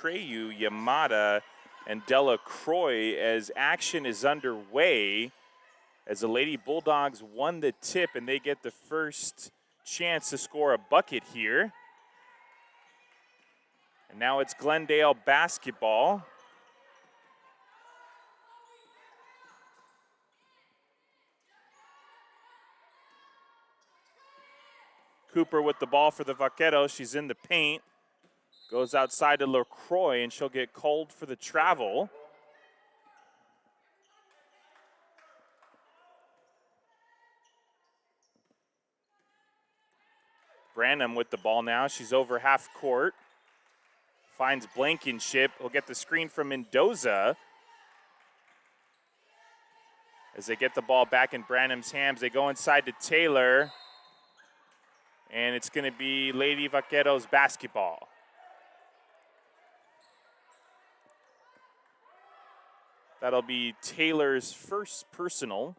Treyu, Yamada, and Delacroix as action is underway. As the Lady Bulldogs won the tip and they get the first chance to score a bucket here. And now it's Glendale basketball. Cooper with the ball for the Vaqueros. She's in the paint. Goes outside to LaCroix, and she'll get called for the travel. Branham with the ball now. She's over half court. Finds Blankenship. He'll get the screen from Mendoza. As they get the ball back in Branham's hands, they go inside to Taylor. And it's going to be Lady Vaqueros basketball. That'll be Taylor's first personal,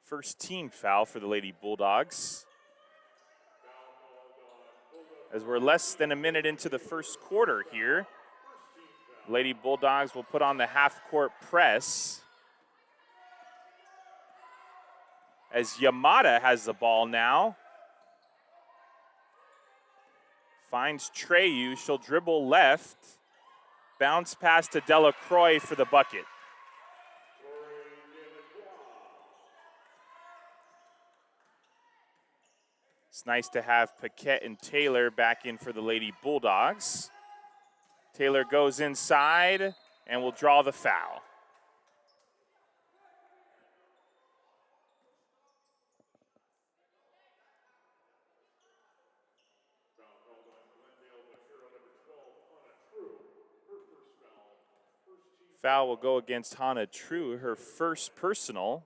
first team foul for the Lady Bulldogs. As we're less than a minute into the first quarter here, Lady Bulldogs will put on the half-court press. As Yamada has the ball now. Finds Treyu, she'll dribble left. Bounce pass to Delacroix for the bucket. It's nice to have Paquette and Taylor back in for the Lady Bulldogs. Taylor goes inside and will draw the foul. Foul will go against Hannah True, her first personal,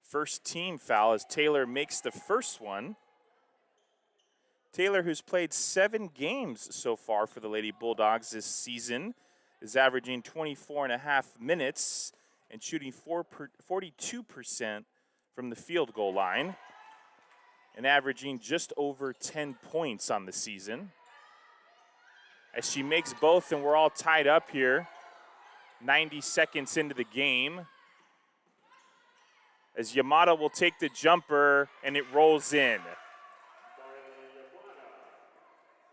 first team foul as Taylor makes the first one. Taylor, who's played 7 games so far for the Lady Bulldogs this season, is averaging 24.5 minutes and shooting 42% from the field goal line and averaging just over 10 points on the season. As she makes both, and we're all tied up here, 90 seconds into the game. As Yamada will take the jumper, and it rolls in.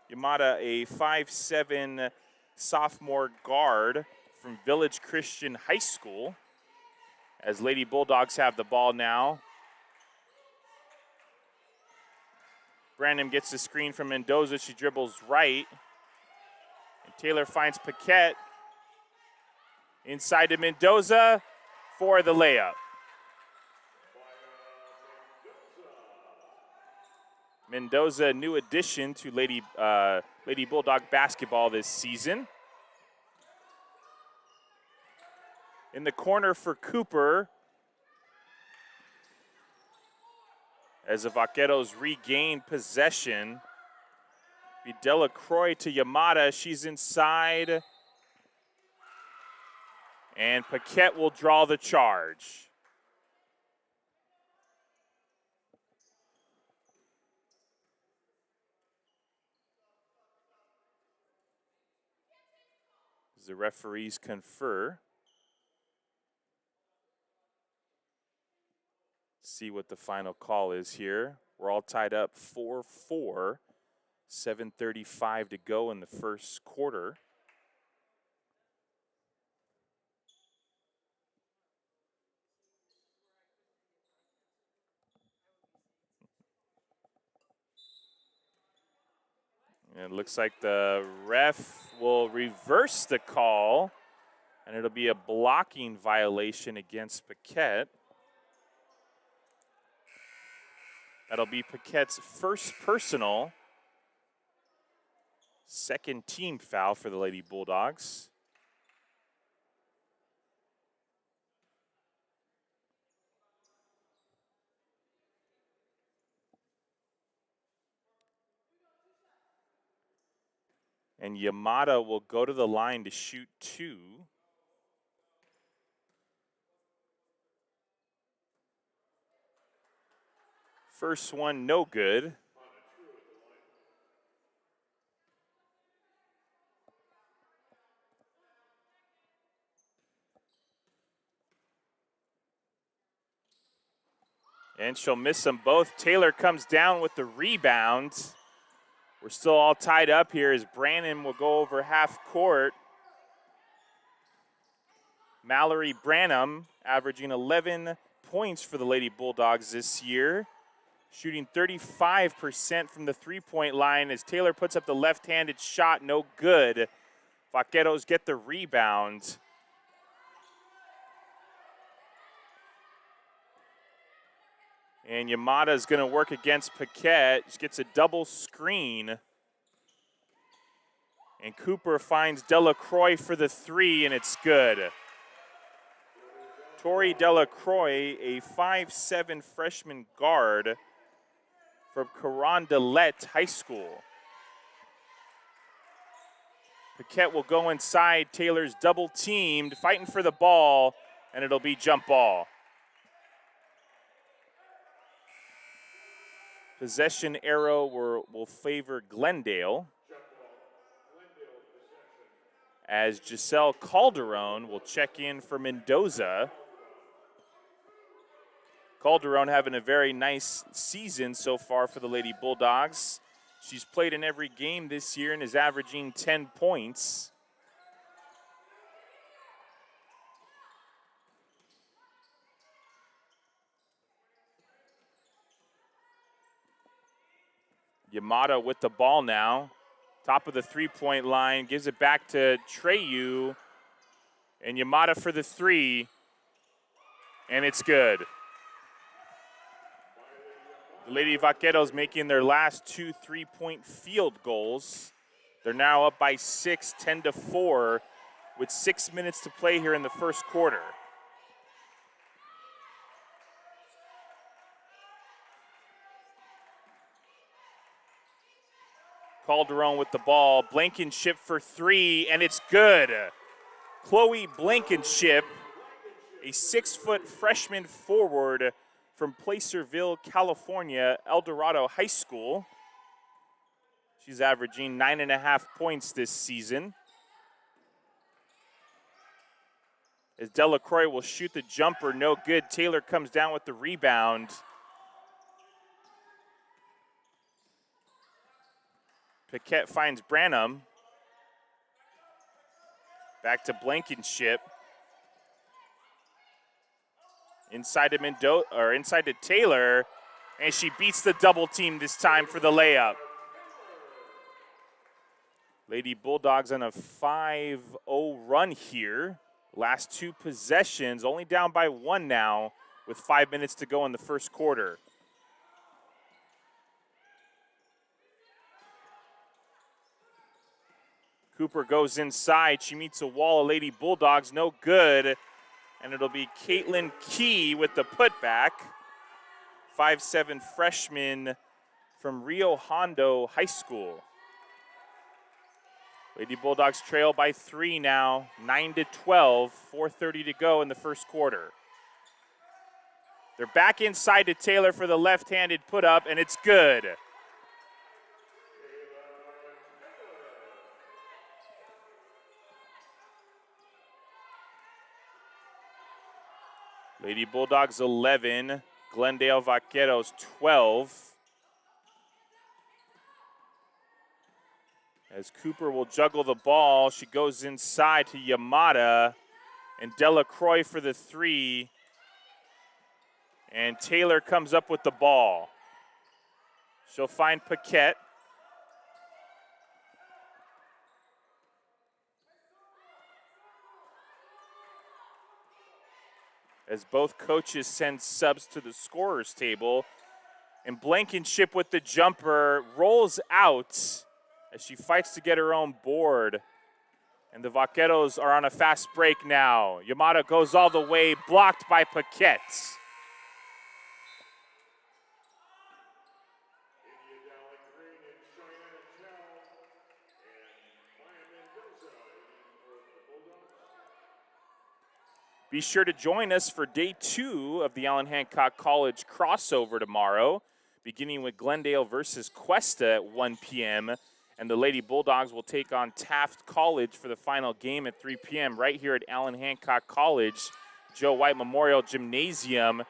Yamada, a 5'7" sophomore guard from Village Christian High School. As Lady Bulldogs have the ball now. Branham gets the screen from Mendoza. She dribbles right. And Taylor finds Paquette. Inside to Mendoza for the layup. Mendoza, a new addition to Lady Bulldog basketball this season. In the corner for Cooper. As the Vaqueros regain possession. Be Delacroix to Yamada. She's inside. And Paquette will draw the charge. As the referees confer. See what the final call is here. We're all tied up 4-4. 7:35 to go in the first quarter. And it looks like the ref will reverse the call, and it'll be a blocking violation against Paquette. That'll be Paquette's first personal, second team foul for the Lady Bulldogs. And Yamada will go to the line to shoot 2. First one, no good. And she'll miss them both. Taylor comes down with the rebound. We're still all tied up here as Branham will go over half court. Mallory Branham averaging 11 points for the Lady Bulldogs this year, shooting 35% from the three-point line as Taylor puts up the left-handed shot, no good. Vaqueros get the rebound. And Yamada is going to work against Paquette. She gets a double screen. And Cooper finds Delacroix for the three, and it's good. Tori Delacroix, a 5'7" freshman guard from Carondelet High School. Paquette will go inside. Taylor's double teamed, fighting for the ball, and it'll be jump ball. Possession arrow will favor Glendale, as Giselle Calderon will check in for Mendoza. Calderon having a very nice season so far for the Lady Bulldogs. She's played in every game this year and is averaging 10 points. Yamada with the ball now. Top of the three-point line, gives it back to Treyu. And Yamada for the three, and it's good. The Lady Vaqueros making their last 2 3-point field goals. They're now up by 6, 10-4, with 6 minutes to play here in the first quarter. Calderon with the ball. Blankenship for three, and it's good. Chloe Blankenship, a 6-foot freshman forward from Placerville, California, El Dorado High School. She's averaging 9.5 points this season. As Delacroix will shoot the jumper, no good. Taylor comes down with the rebound. Paquette finds Branham. Back to Blankenship. Inside to Taylor, and she beats the double team this time for the layup. Lady Bulldogs on a 5-0 run here. Last 2 possessions, only down by 1 now with 5 minutes to go in the first quarter. Cooper goes inside. She meets a wall of Lady Bulldogs. No good. And it'll be Caitlin Key with the putback. 5'7" freshman from Rio Hondo High School. Lady Bulldogs trail by 3 now. 9-12. 4:30 to go in the first quarter. They're back inside to Taylor for the left-handed put up, and it's good. Lady Bulldogs 11, Glendale Vaqueros 12. As Cooper will juggle the ball, she goes inside to Yamada, and Delacroix for the three. And Taylor comes up with the ball. She'll find Paquette. As both coaches send subs to the scorer's table. And Blankenship with the jumper rolls out as she fights to get her own board. And the Vaqueros are on a fast break now. Yamada goes all the way, blocked by Paquette. Be sure to join us for day 2 of the Allen Hancock College crossover tomorrow, beginning with Glendale versus Cuesta at 1 p.m. And the Lady Bulldogs will take on Taft College for the final game at 3 p.m. right here at Allen Hancock College, Joe White Memorial Gymnasium.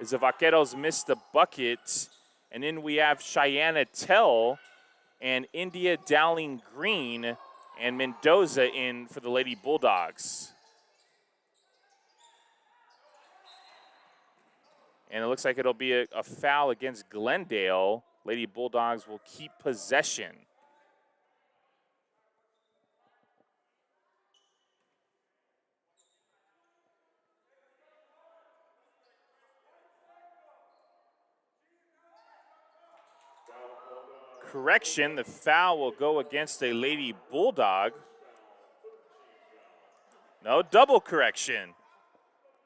as the Vaqueros miss the bucket. And then we have Cheyenne Tell and India Dowling Green and Mendoza in for the Lady Bulldogs. And it looks like it'll be a foul against Glendale. Lady Bulldogs will keep possession. Correction, the foul will go against a Lady Bulldog. No, double correction.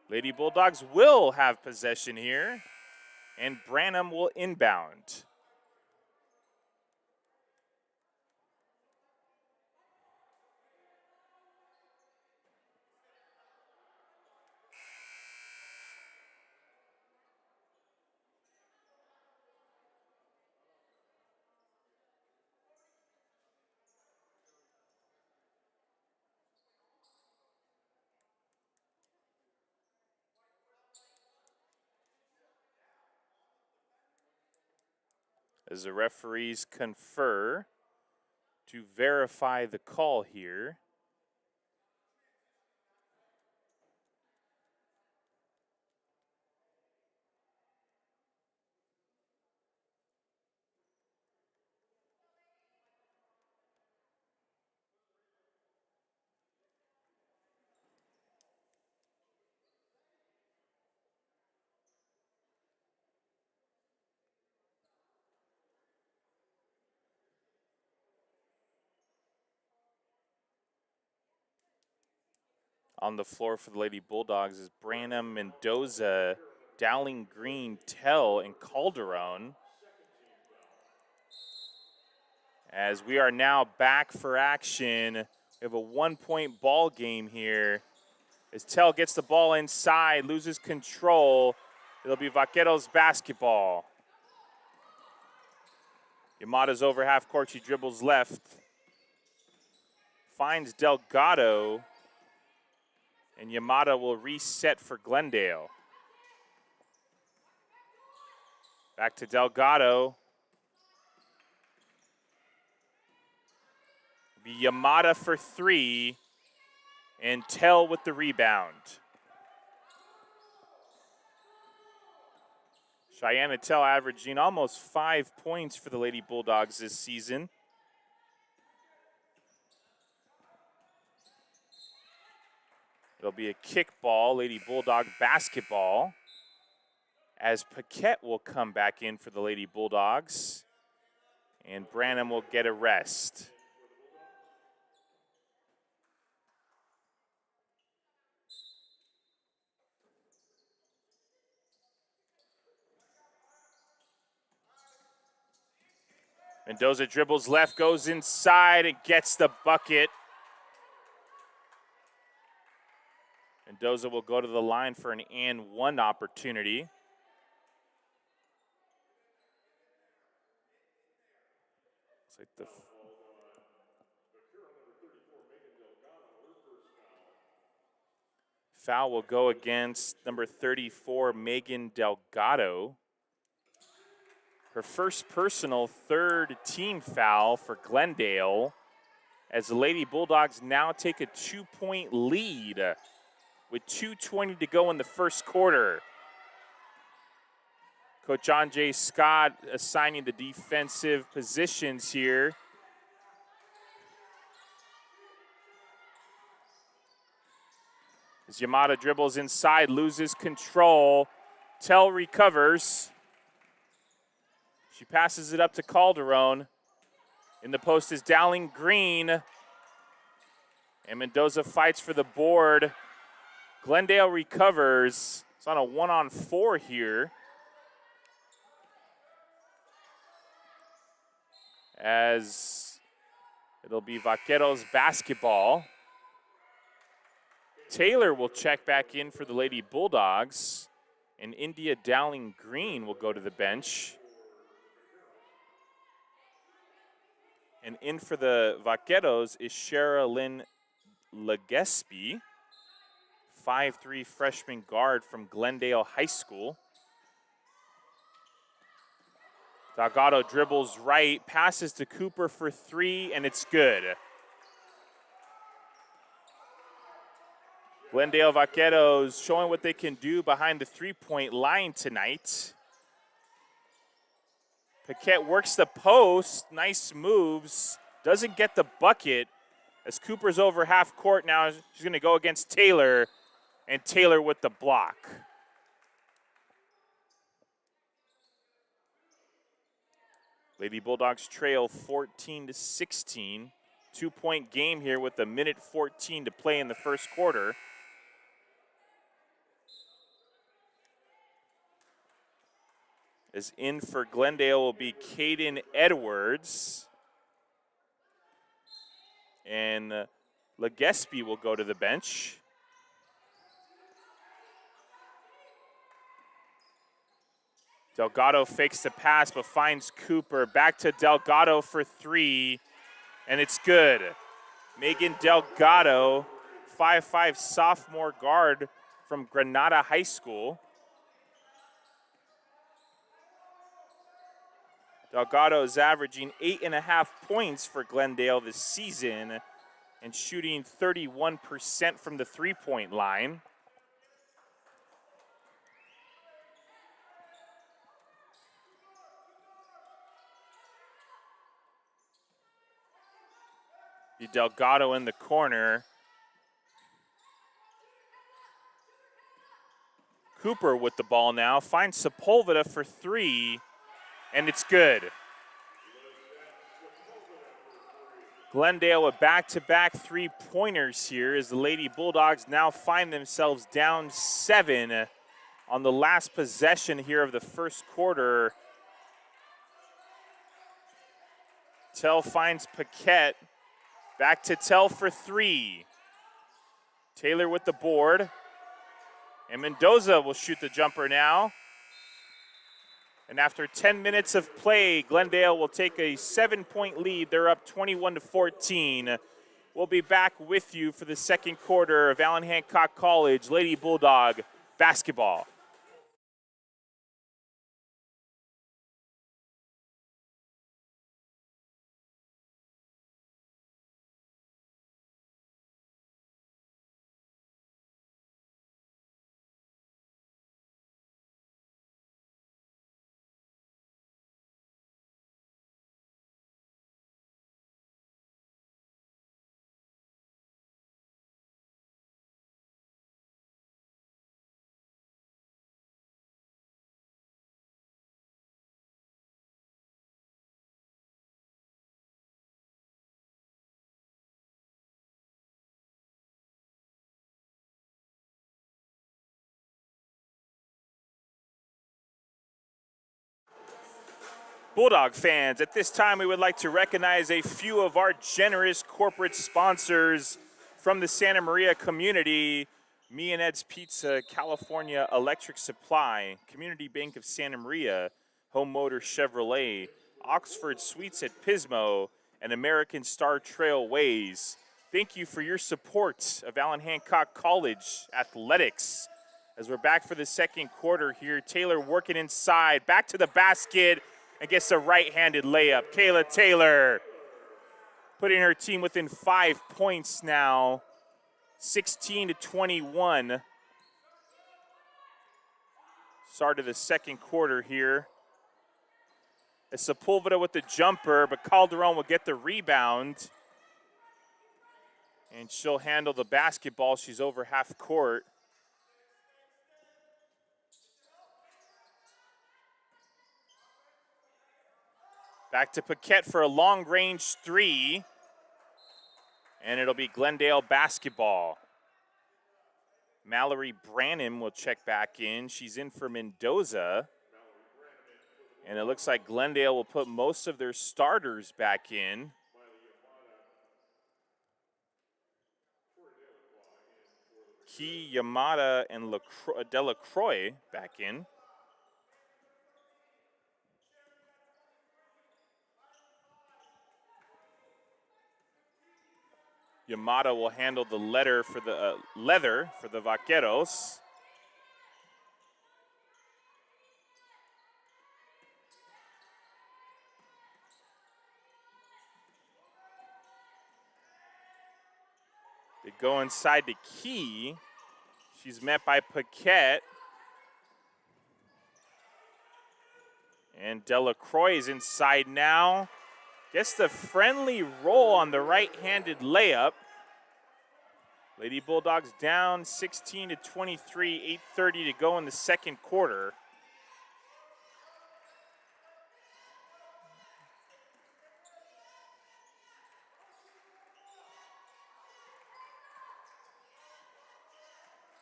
Lady Bulldogs will have possession here, and Branham will inbound. As the referees confer to verify the call here. On the floor for the Lady Bulldogs is Branham, Mendoza, Dowling Green, Tell, and Calderon. As we are now back for action, we have a 1-point ball game here. As Tell gets the ball inside, loses control, it'll be Vaqueros basketball. Yamada's over half court, she dribbles left. Finds Delgado. And Yamada will reset for Glendale. Back to Delgado. Be Yamada for 3. And Tell with the rebound. Cheyenne Tell averaging almost 5 points for the Lady Bulldogs this season. It'll be a kickball, Lady Bulldog basketball, as Paquette will come back in for the Lady Bulldogs, and Branham will get a rest. Mendoza dribbles left, goes inside, and gets the bucket. Mendoza will go to the line for an and one opportunity. Looks like the foul will go against number 34, Megan Delgado. Her first personal, third team foul for Glendale, as the Lady Bulldogs now take a 2-point lead with 2:20 to go in the first quarter. Coach John J. Scott assigning the defensive positions here. As Yamada dribbles inside, loses control. Tell recovers. She passes it up to Calderon. In the post is Dowling Green. And Mendoza fights for the board. Glendale recovers. It's on a 1-on-4 here. As it'll be Vaqueros basketball. Taylor will check back in for the Lady Bulldogs. And India Dowling Green will go to the bench. And in for the Vaqueros is Sherilyn Legespi, 5'3" freshman guard from Glendale High School. Delgado dribbles right, passes to Cooper for 3, and it's good. Glendale Vaqueros showing what they can do behind the three-point line tonight. Paquette works the post, nice moves, doesn't get the bucket. As Cooper's over half court now, she's going to go against Taylor, and Taylor with the block. Lady Bulldogs trail 14-16. 2-point game here with a minute 14 to play in the first quarter. As in for Glendale will be Caden Edwards. And Legespi will go to the bench. Delgado fakes the pass but finds Cooper. Back to Delgado for 3, and it's good. Megan Delgado, 5'5" sophomore guard from Granada High School. Delgado is averaging 8.5 points for Glendale this season and shooting 31% from the three-point line. Delgado in the corner. Cooper with the ball now, finds Sepulveda for 3, and it's good. Glendale with back-to-back three-pointers here as the Lady Bulldogs now find themselves down 7 on the last possession here of the first quarter. Tell finds Paquette. Back to Tell for 3. Taylor with the board. And Mendoza will shoot the jumper now. And after 10 minutes of play, Glendale will take a 7-point lead. They're up 21-14. We'll be back with you for the second quarter of Allen Hancock College Lady Bulldog basketball. Bulldog fans, at this time we would like to recognize a few of our generous corporate sponsors from the Santa Maria community. Me and Ed's Pizza, California Electric Supply, Community Bank of Santa Maria, Home Motor Chevrolet, Oxford Suites at Pismo, and American Star Trailways. Thank you for your support of Allen Hancock College Athletics. As we're back for the second quarter here, Taylor working inside, back to the basket, and gets a right-handed layup. Kayla Taylor putting her team within 5 points now, 16-21. Start of the second quarter here. As Sepulveda with the jumper, but Calderon will get the rebound. And she'll handle the basketball. She's over half court. Back to Paquette for a long-range 3. And it'll be Glendale basketball. Mallory Branham will check back in. She's in for Mendoza. And it looks like Glendale will put most of their starters back in. Key, Yamada, and Delacroix back in. Yamada will handle the leather for the Vaqueros. They go inside the key. She's met by Paquette. And Delacroix is inside now. Gets the friendly roll on the right-handed layup. Lady Bulldogs down 16 to 23, 8:30 to go in the second quarter.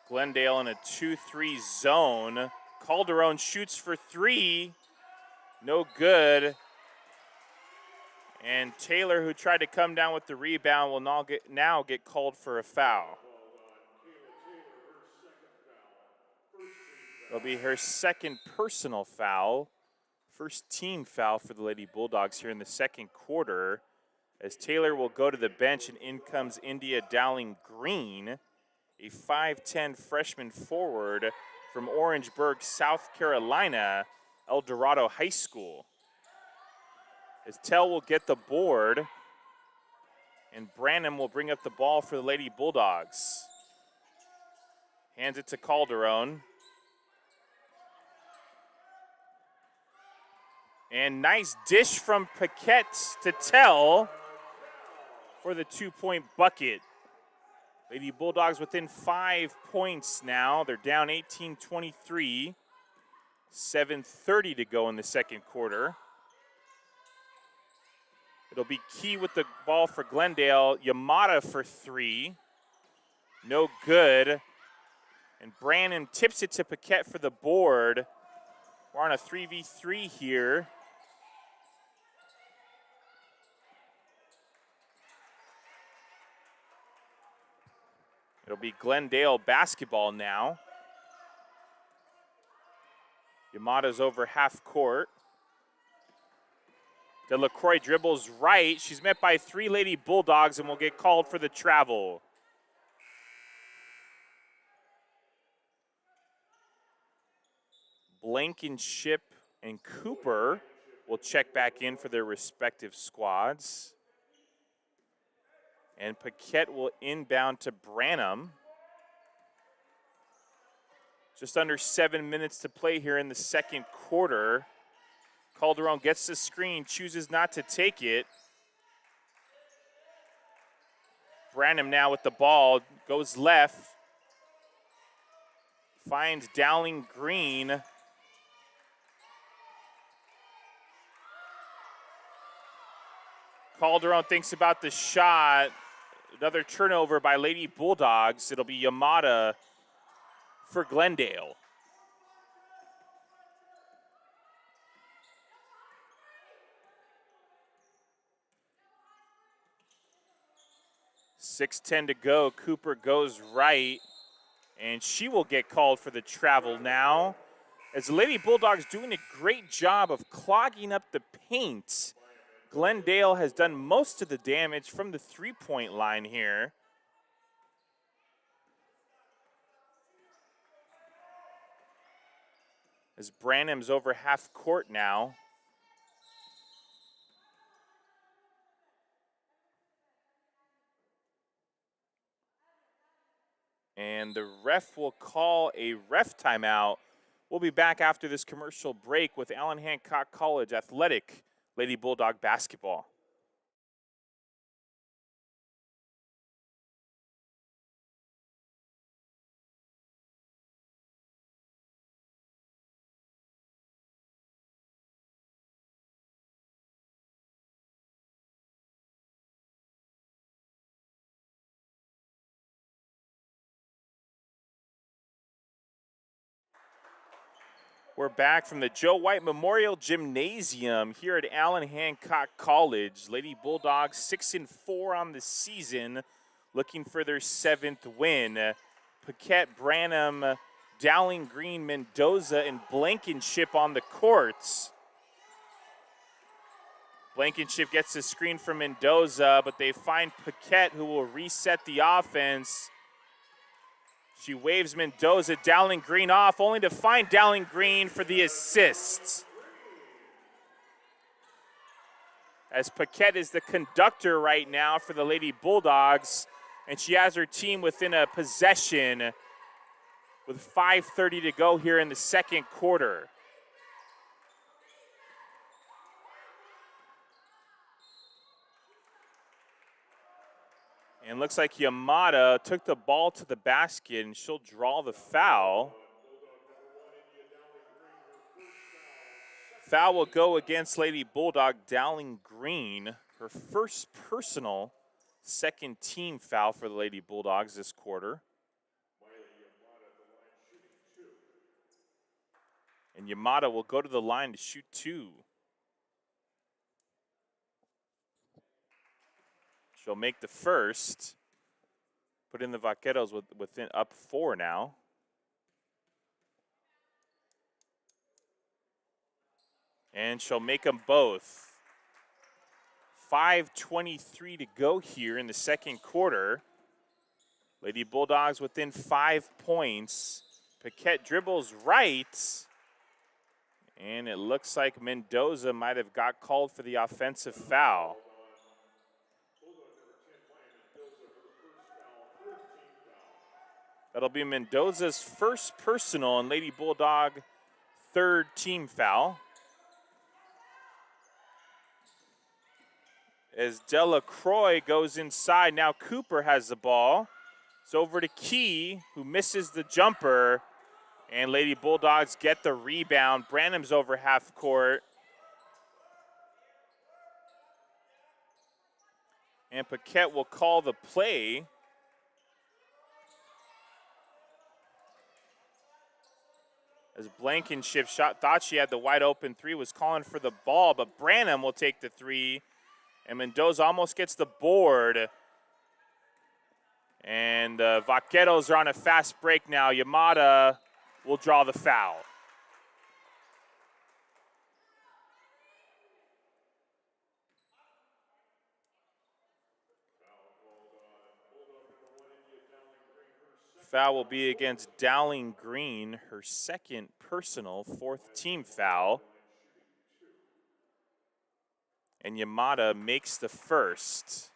Glendale in a 2-3 zone. Calderon shoots for three. No good. And Taylor, who tried to come down with the rebound, will now get called for a foul. It'll be her second personal foul. First team foul for the Lady Bulldogs here in the second quarter, as Taylor will go to the bench, and in comes India Dowling Green, a 5'10 freshman forward from Orangeburg, South Carolina, El Dorado High School. As Tell will get the board, and Branham will bring up the ball for the Lady Bulldogs. Hands it to Calderon. And nice dish from Paquette to Tell for the 2-point bucket. Lady Bulldogs within 5 points now. They're down 18-23. 7:30 to go in the second quarter. It'll be Key with the ball for Glendale. Yamada for three. No good. And Branham tips it to Paquette for the board. We're on a 3v3 here. It'll be Glendale basketball now. Yamada's over half court. Delacroix dribbles right. She's met by three Lady Bulldogs and will get called for the travel. Blankenship and Cooper will check back in for their respective squads. And Paquette will inbound to Branham. Just under 7 minutes to play here in the second quarter. Calderon gets the screen, chooses not to take it. Branham now with the ball, goes left. Finds Dowling Green. Calderon thinks about the shot. Another turnover by Lady Bulldogs. It'll be Yamada for Glendale. .6:10 to go. Cooper goes right, and she will get called for the travel now. As the Lady Bulldogs doing a great job of clogging up the paint. Glendale has done most of the damage from the three-point line here. As Branham's over half court now. And the ref will call a ref timeout. We'll be back after this commercial break with Allen Hancock College Athletic Lady Bulldog basketball. We're back from the Joe White Memorial Gymnasium here at Allen Hancock College. Lady Bulldogs 6-4 on the season, looking for their 7th win. Paquette, Branham, Dowling Green, Mendoza, and Blankenship on the courts. Blankenship gets the screen from Mendoza, but they find Paquette, who will reset the offense. She waves Mendoza, Dowling Green off, only to find Dowling Green for the assist. As Paquette is the conductor right now for the Lady Bulldogs, and she has her team within a possession with 5:30 to go here in the second quarter. And looks like Yamada took the ball to the basket, and she'll draw the foul. Foul will go against Lady Bulldog Dowling Green, her first personal, second team foul for the Lady Bulldogs this quarter. And Yamada will go to the line to shoot 2. She'll make the first. Put in the Vaqueros within up 4 now. And she'll make them both. 5:23 to go here in the second quarter. Lady Bulldogs within 5 points. Paquette dribbles right. And it looks like Mendoza might have got called for the offensive foul. That'll be Mendoza's first personal and Lady Bulldog third team foul. As Delacroix goes inside, now Cooper has the ball. It's over to Key, who misses the jumper, and Lady Bulldogs get the rebound. Branham's over half court. And Paquette will call the play. As Blankenship thought she had the wide open 3, was calling for the ball, but Branham will take the 3. And Mendoza almost gets the board. And the Vaqueros are on a fast break now. Yamada will draw the foul. Foul will be against Dowling Green, her second personal, fourth team foul. And Yamada makes the first.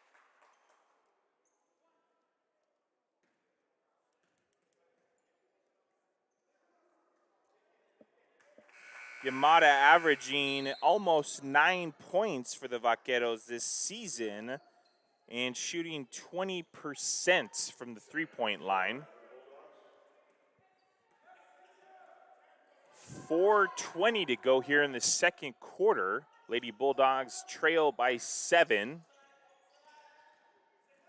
Yamada averaging almost 9 points for the Vaqueros this season and shooting 20% from the three-point line. 4:20 to go here in the second quarter. Lady Bulldogs trail by 7.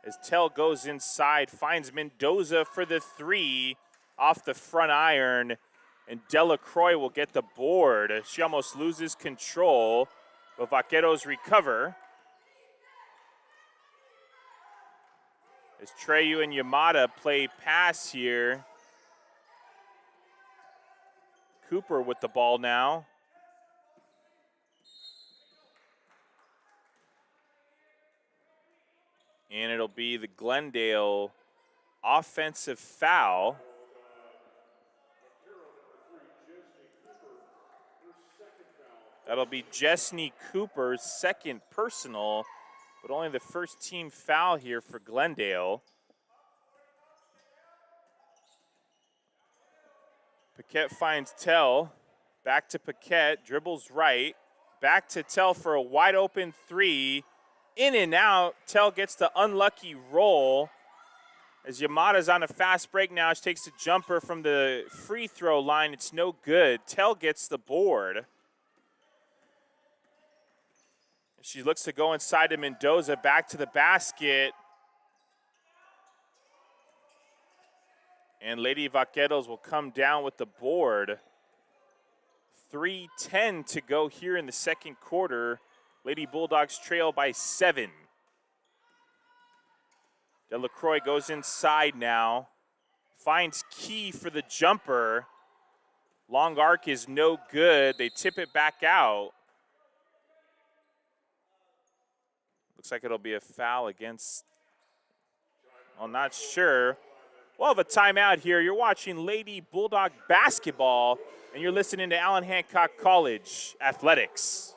As Tell goes inside, finds Mendoza for the 3 off the front iron, and Delacroix will get the board. She almost loses control, but Vaqueros recover. As Treyu and Yamada play pass here. Cooper with the ball now. And it'll be the Glendale offensive foul. That'll be Jessney Cooper's second personal, but only the first team foul here for Glendale. Paquette finds Tell. Back to Paquette, dribbles right. Back to Tell for a wide open 3. In and out. Tell gets the unlucky roll. As Yamada's on a fast break now, she takes a jumper from the free throw line. It's no good. Tell gets the board. She looks to go inside to Mendoza, back to the basket. And Lady Vaqueros will come down with the board. 3:10 to go here in the second quarter. Lady Bulldogs trail by 7. Delacroix goes inside now. Finds Key for the jumper. Long arc is no good. They tip it back out. Looks like it'll be a foul against, I'm not sure. We'll have a timeout here. You're watching Lady Bulldog basketball, and you're listening to Allen Hancock College Athletics.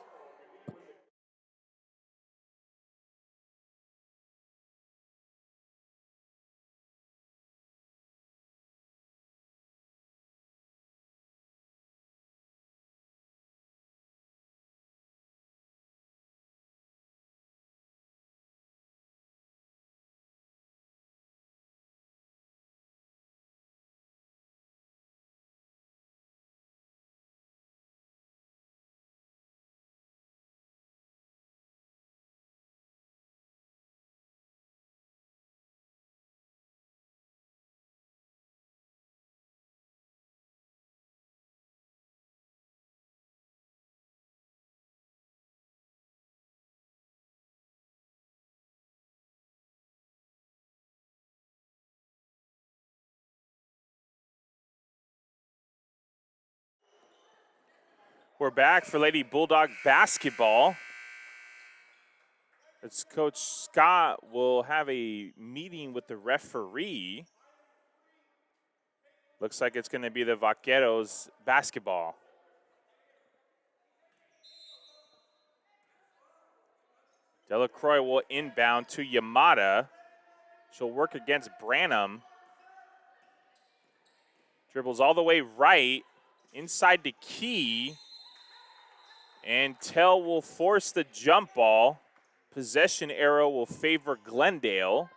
We're back for Lady Bulldog basketball. As Coach Scott will have a meeting with the referee. Looks like it's going to be the Vaqueros basketball. Delacroix will inbound to Yamada. She'll work against Branham. Dribbles all the way right, inside the key. And Tell will force the jump ball. Possession arrow will favor Glendale.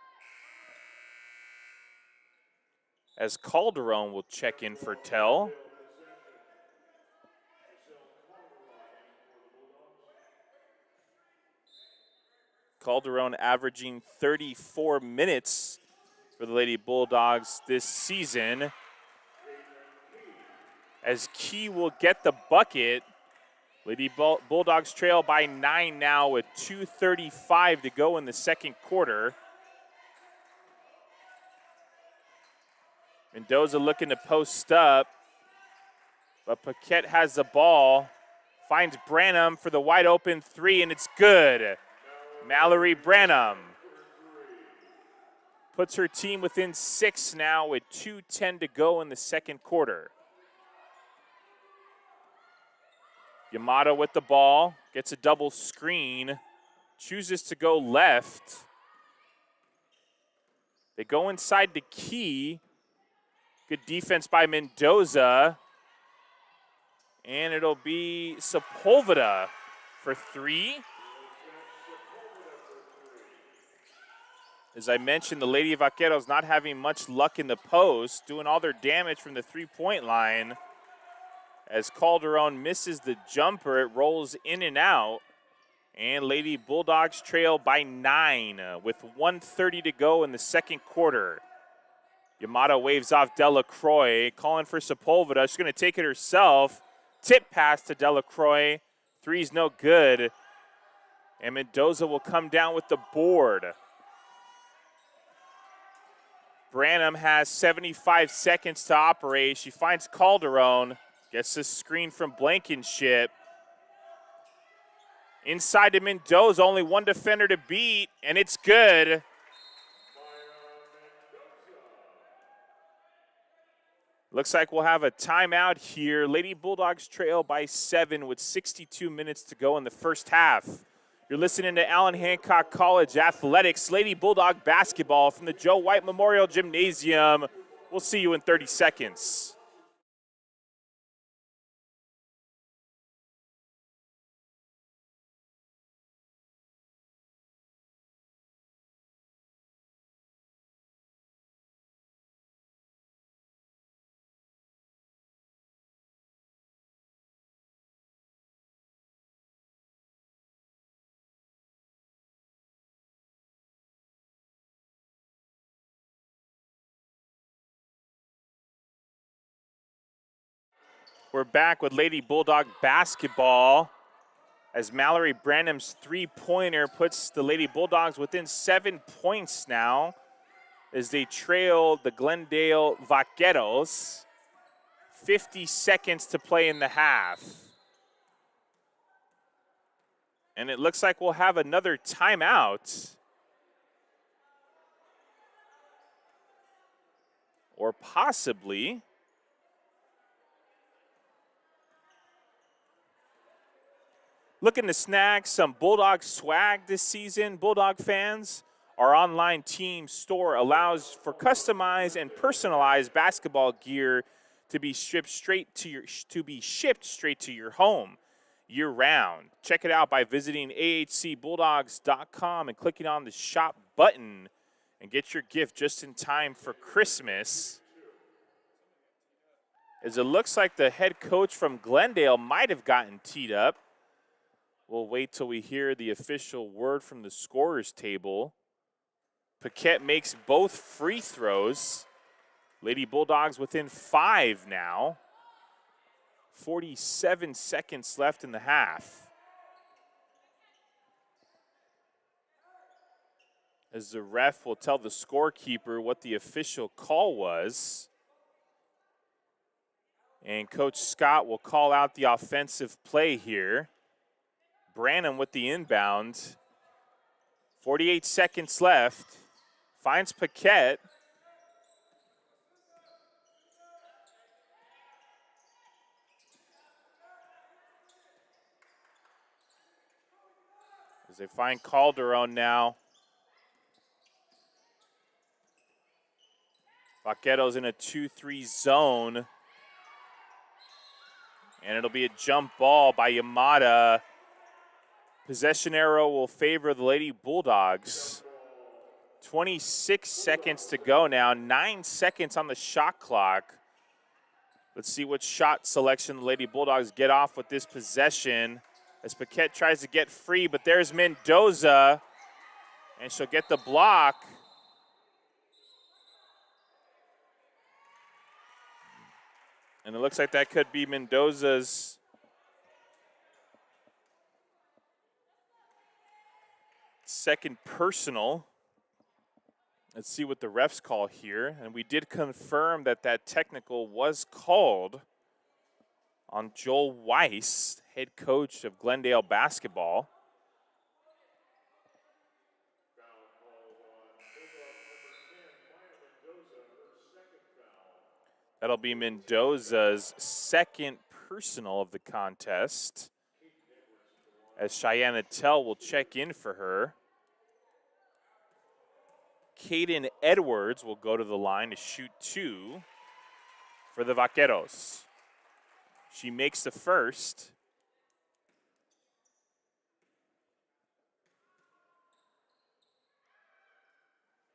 As Calderon will check in for Tell. Calderon averaging 34 minutes for the Lady Bulldogs this season. As Key will get the bucket. Lady Bulldogs trail by 9 now with 2:35 to go in the second quarter. Mendoza looking to post up, but Paquette has the ball. Finds Branham for the wide open three, and it's good. Mallory Branham puts her team within 6 now with 2:10 to go in the second quarter. Yamato with the ball, gets a double screen, chooses to go left. They go inside the key. Good defense by Mendoza. And it'll be Sepulveda for 3. As I mentioned, the Lady Vaqueros not having much luck in the post, doing all their damage from the three-point line. As Calderon misses the jumper, it rolls in and out. And Lady Bulldogs trail by 9 with 1:30 to go in the second quarter. Yamato waves off Delacroix, calling for Sepulveda. She's going to take it herself. Tip pass to Delacroix. Three's no good. And Mendoza will come down with the board. Branham has 75 seconds to operate. She finds Calderon. Gets the screen from Blankenship. Inside to Mendoza, only one defender to beat, and it's good. Looks like we'll have a timeout here. Lady Bulldogs trail by 7 with 62 minutes to go in the first half. You're listening to Allen Hancock College Athletics, Lady Bulldog basketball from the Joe White Memorial Gymnasium. We'll see you in 30 seconds. We're back with Lady Bulldog basketball as Mallory Branham's three-pointer puts the Lady Bulldogs within 7 points now as they trail the Glendale Vaqueros. 50 seconds to play in the half. And it looks like we'll have another timeout. Or possibly looking to snag some Bulldog swag this season, Bulldog fans. Our online team store allows for customized and personalized basketball gear to be shipped straight to your home year-round. Check it out by visiting ahcbulldogs.com and clicking on the shop button and get your gift just in time for Christmas. As it looks like the head coach from Glendale might have gotten teed up. We'll wait till we hear the official word from the scorer's table. Paquette makes both free throws. Lady Bulldogs within 5 now. 47 seconds left in the half. As the ref will tell the scorekeeper what the official call was. And Coach Scott will call out the offensive play here. Branham with the inbound. 48 seconds left. Finds Paquette. As they find Calderon now. Vaqueros in a 2-3 zone. And it'll be a jump ball by Yamada. Possession arrow will favor the Lady Bulldogs. 26 seconds to go now. 9 seconds on the shot clock. Let's see what shot selection the Lady Bulldogs get off with this possession. As Paquette tries to get free, but there's Mendoza. And she'll get the block. And it looks like that could be Mendoza's second personal. Let's see what the refs call here. And we did confirm that that technical was called on Joel Weiss, head coach of Glendale basketball. That'll be Mendoza's second personal of the contest, as Cheyenne Attell will check in for her. Caden Edwards will go to the line to shoot 2 for the Vaqueros. She makes the first.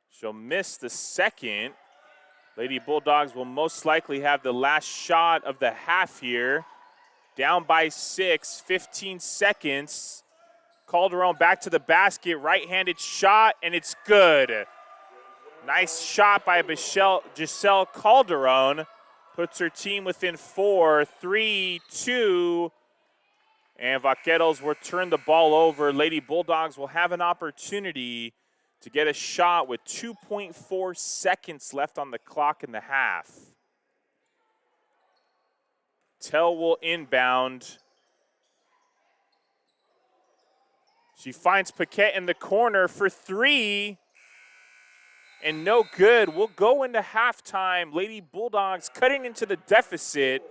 She'll miss the second. Lady Bulldogs will most likely have the last shot of the half here. Down by 6, 15 seconds. Calderon back to the basket, right-handed shot, and it's good. Nice shot by Giselle Calderon. Puts her team within 4, 3, 2. And Vaqueros will turn the ball over. Lady Bulldogs will have an opportunity to get a shot with 2.4 seconds left on the clock in the half. Tell will inbound. She finds Paquette in the corner for 3. And no good. We'll go into halftime. Lady Bulldogs cutting into the deficit,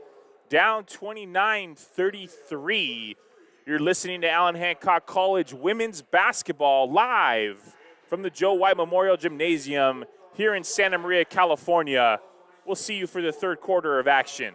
down 29-33. You're listening to Allen Hancock College women's basketball live from the Joe White Memorial Gymnasium here in Santa Maria, California. We'll see you for the third quarter of action.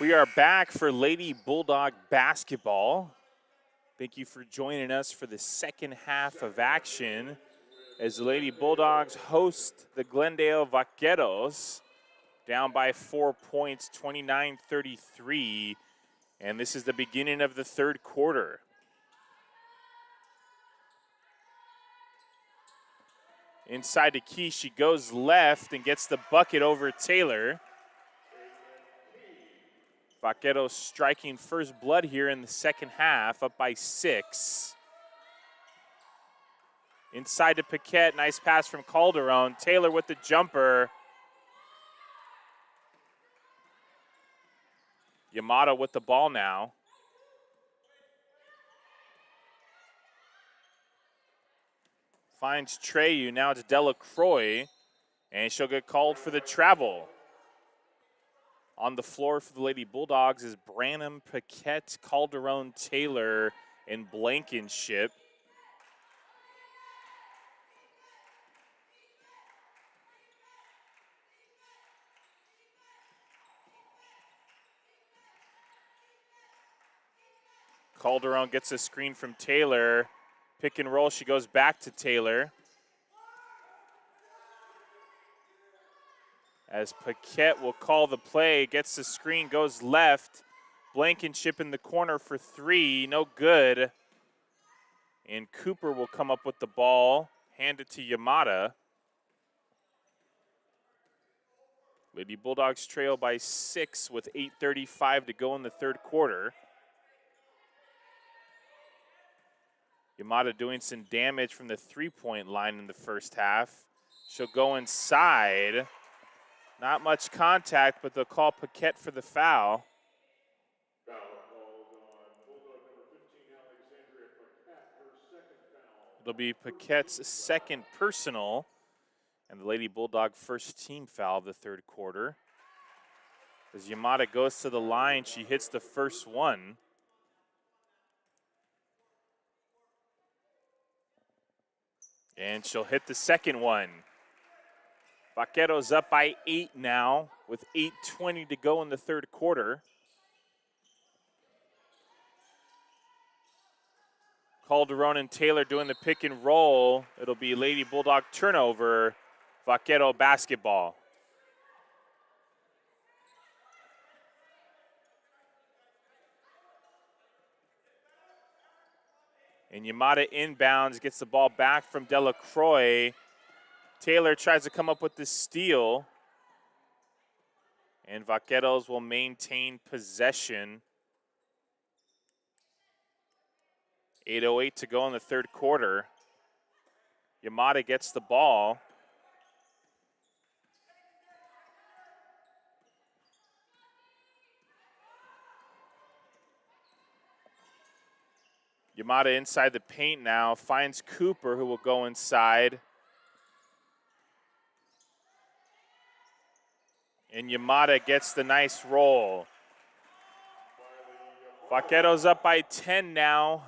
We are back for Lady Bulldog basketball. Thank you for joining us for the second half of action as the Lady Bulldogs host the Glendale Vaqueros, down by 4 points, 29-33. And this is the beginning of the third quarter. Inside to Key, she goes left and gets the bucket over Taylor. Vaqueros striking first blood here in the second half, up by 6. Inside to Paquette, nice pass from Calderon. Taylor with the jumper. Yamada with the ball now. Finds Treyu, now it's Delacroix, and she'll get called for the travel. On the floor for the Lady Bulldogs is Branham, Paquette, Calderon, Taylor, and Blankenship. Calderon gets a screen from Taylor. Pick and roll, she goes back to Taylor. As Paquette will call the play, gets the screen, goes left. Blankenship in the corner for 3, no good. And Cooper will come up with the ball, hand it to Yamada. Lady Bulldogs trail by 6 with 8:35 to go in the third quarter. Yamada doing some damage from the three-point line in the first half. She'll go inside. Not much contact, but they'll call Paquette for the foul. Foul called on Bulldog number 15, Alexandria Paquette, her second foul. It'll be Paquette's second personal, and the Lady Bulldog first team foul of the third quarter. As Yamada goes to the line, she hits the first one. And she'll hit the second one. Vaqueros up by 8 now with 8:20 to go in the third quarter. Calderon and Taylor doing the pick and roll. It'll be Lady Bulldog turnover, Vaquero basketball. And Yamada inbounds, gets the ball back from Delacroix. Taylor tries to come up with the steal. And Vaqueros will maintain possession. 8:08 to go in the third quarter. Yamada gets the ball. Yamada inside the paint now, finds Cooper, who will go inside. And Yamada gets the nice roll. Vaqueros up by 10 now.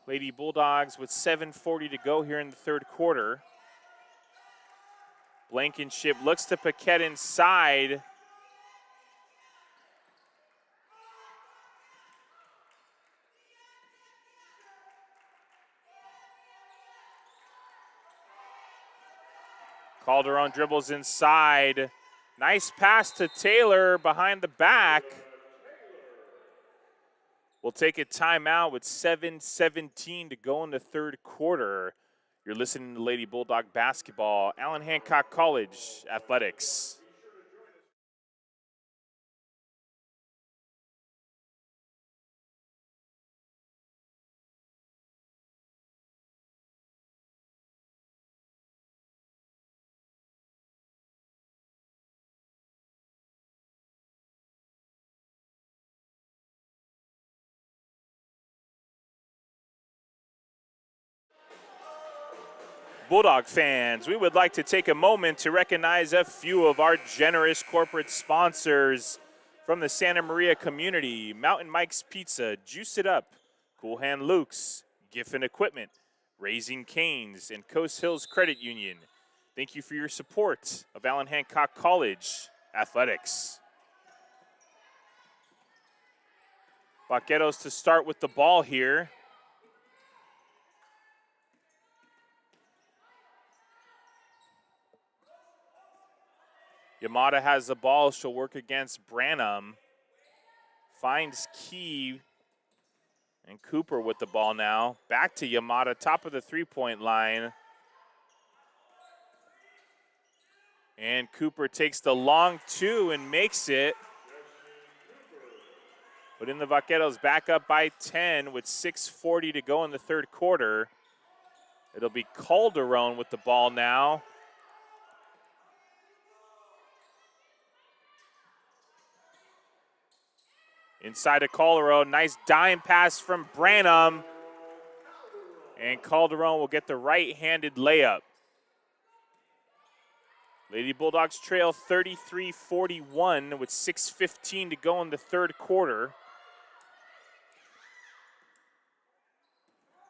Lady Bulldogs with 7:40 to go here in the third quarter. Blankenship looks to Paquette inside. Calderon dribbles inside. Nice pass to Taylor behind the back. We'll take a timeout with 7:17 to go in the third quarter. You're listening to Lady Bulldog basketball, Allen Hancock College Athletics. Bulldog fans, we would like to take a moment to recognize a few of our generous corporate sponsors from the Santa Maria community: Mountain Mike's Pizza, Juice It Up, Cool Hand Luke's, Giffen Equipment, Raising Cane's, and Coast Hills Credit Union. Thank you for your support of Allen Hancock College Athletics. Vaqueros to start with the ball here. Yamada has the ball. She'll work against Branham. Finds Key and Cooper with the ball now. Back to Yamada, top of the three-point line. And Cooper takes the long two and makes it. But in the Vaqueros back up by 10 with 6:40 to go in the third quarter. It'll be Calderon with the ball now. Inside of Calderon, nice dime pass from Branham. And Calderon will get the right-handed layup. Lady Bulldogs trail 33-41 with 6:15 to go in the third quarter.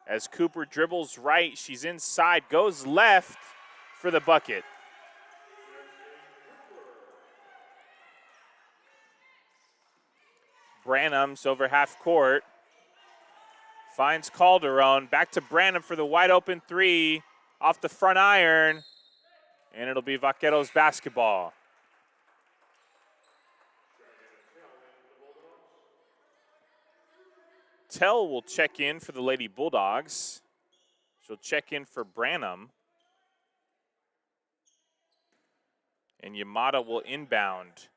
As Cooper dribbles right, she's inside, goes left for the bucket. Branham's over half court. Finds Calderon. Back to Branham for the wide open three. Off the front iron. And it'll be Vaqueros basketball. Tell will check in for the Lady Bulldogs. She'll check in for Branham. And Yamada will inbound.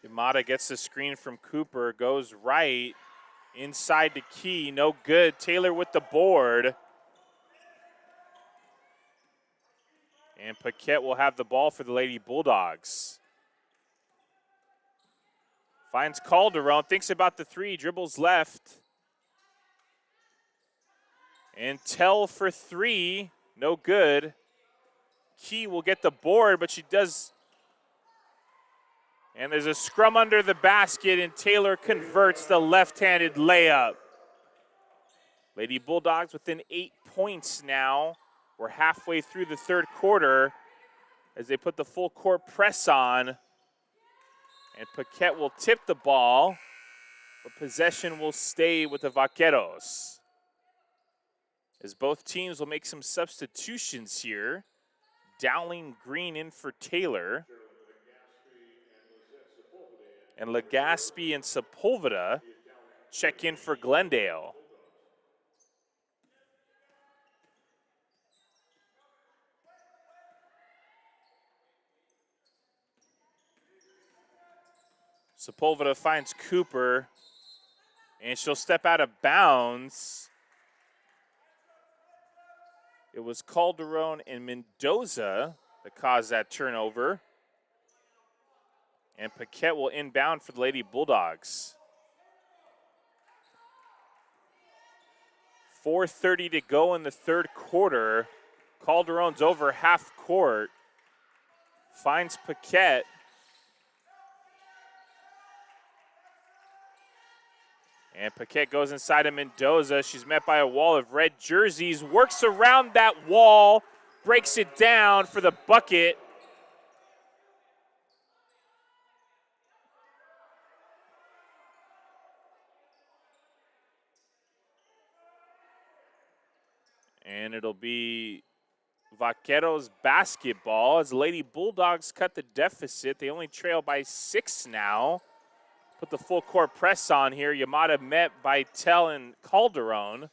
Yamada gets the screen from Cooper, goes right, inside the key, no good. Taylor with the board. And Paquette will have the ball for the Lady Bulldogs. Finds Calderon, thinks about the three, dribbles left. And Tell for three, no good. Key will get the board, but she does. And there's a scrum under the basket, and Taylor converts the left-handed layup. Lady Bulldogs within 8 points now. We're halfway through the third quarter as they put the full court press on. And Paquette will tip the ball, but possession will stay with the Vaqueros. As both teams will make some substitutions here. Dowling Green in for Taylor. And Legaspi and Sepulveda check in for Glendale. Sepulveda finds Cooper, and she'll step out of bounds. It was Calderon and Mendoza that caused that turnover. And Paquette will inbound for the Lady Bulldogs. 4:30 to go in the third quarter. Calderon's over half court. Finds Paquette. And Paquette goes inside of Mendoza. She's met by a wall of red jerseys. Works around that wall. Breaks it down for the bucket. And it'll be Vaqueros basketball as Lady Bulldogs cut the deficit. They only trail by 6 now. Put the full court press on here. Yamada met by Tell and Calderon.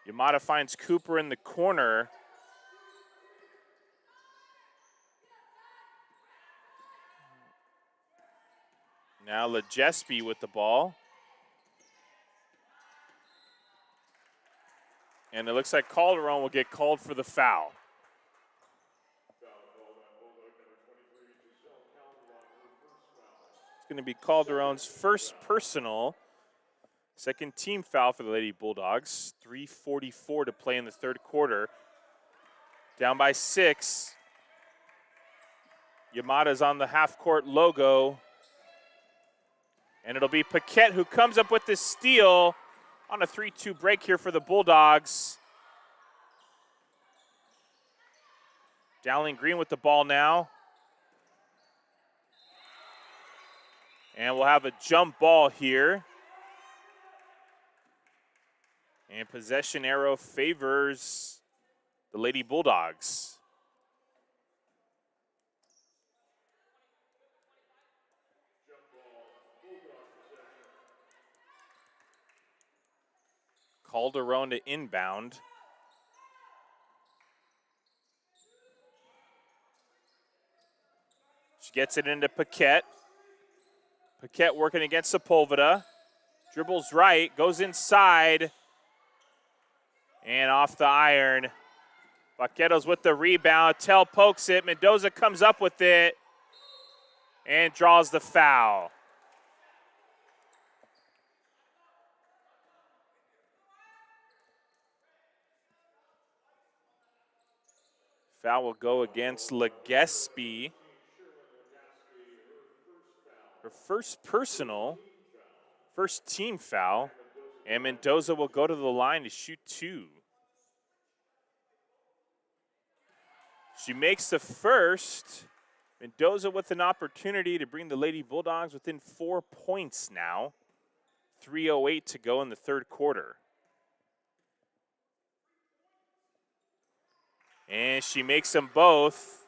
Yamada finds Cooper in the corner. Now Legaspi with the ball. And it looks like Calderon will get called for the foul. It's going to be Calderon's first personal. Second team foul for the Lady Bulldogs. 3:44 to play in the third quarter. Down by 6. Yamada's on the half-court logo. And it'll be Paquette who comes up with the steal on a 3-2 break here for the Bulldogs. Dowling Green with the ball now. And we'll have a jump ball here. And possession arrow favors the Lady Bulldogs. Calderon to inbound. She gets it into Paquette. Paquette working against Sepulveda. Dribbles right, goes inside. And off the iron. Vaqueros with the rebound. Tell pokes it. Mendoza comes up with it and draws the foul. Foul will go against Legespi. Her first personal, first team foul. And Mendoza will go to the line to shoot 2. She makes the first. Mendoza with an opportunity to bring the Lady Bulldogs within 4 points now. 3:08 to go in the third quarter. And she makes them both.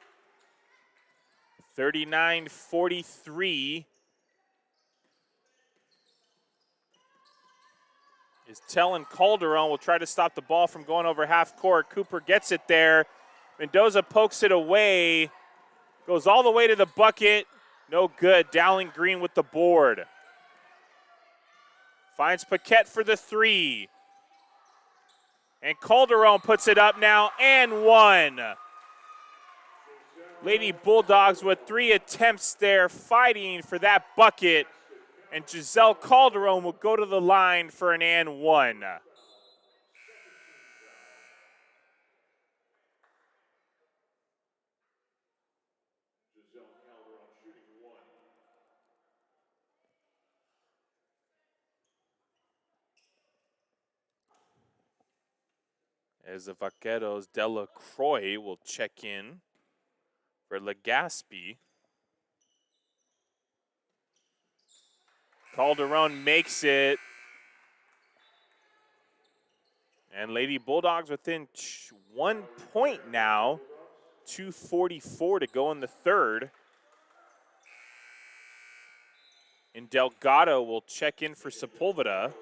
39-43. Is Tell and Calderon will try to stop the ball from going over half court. Cooper gets it there. Mendoza pokes it away. Goes all the way to the bucket. No good. Dowling Green with the board. Finds Paquette for the 3. And Calderon puts it up now and 1. Lady Bulldogs with 3 attempts there, fighting for that bucket. And Giselle Calderon will go to the line for an and 1. As the Vaqueros, Delacroix will check in for Legaspi. Calderon makes it. And Lady Bulldogs within 1 point now. 2:44 to go in the third. And Delgado will check in for Sepulveda.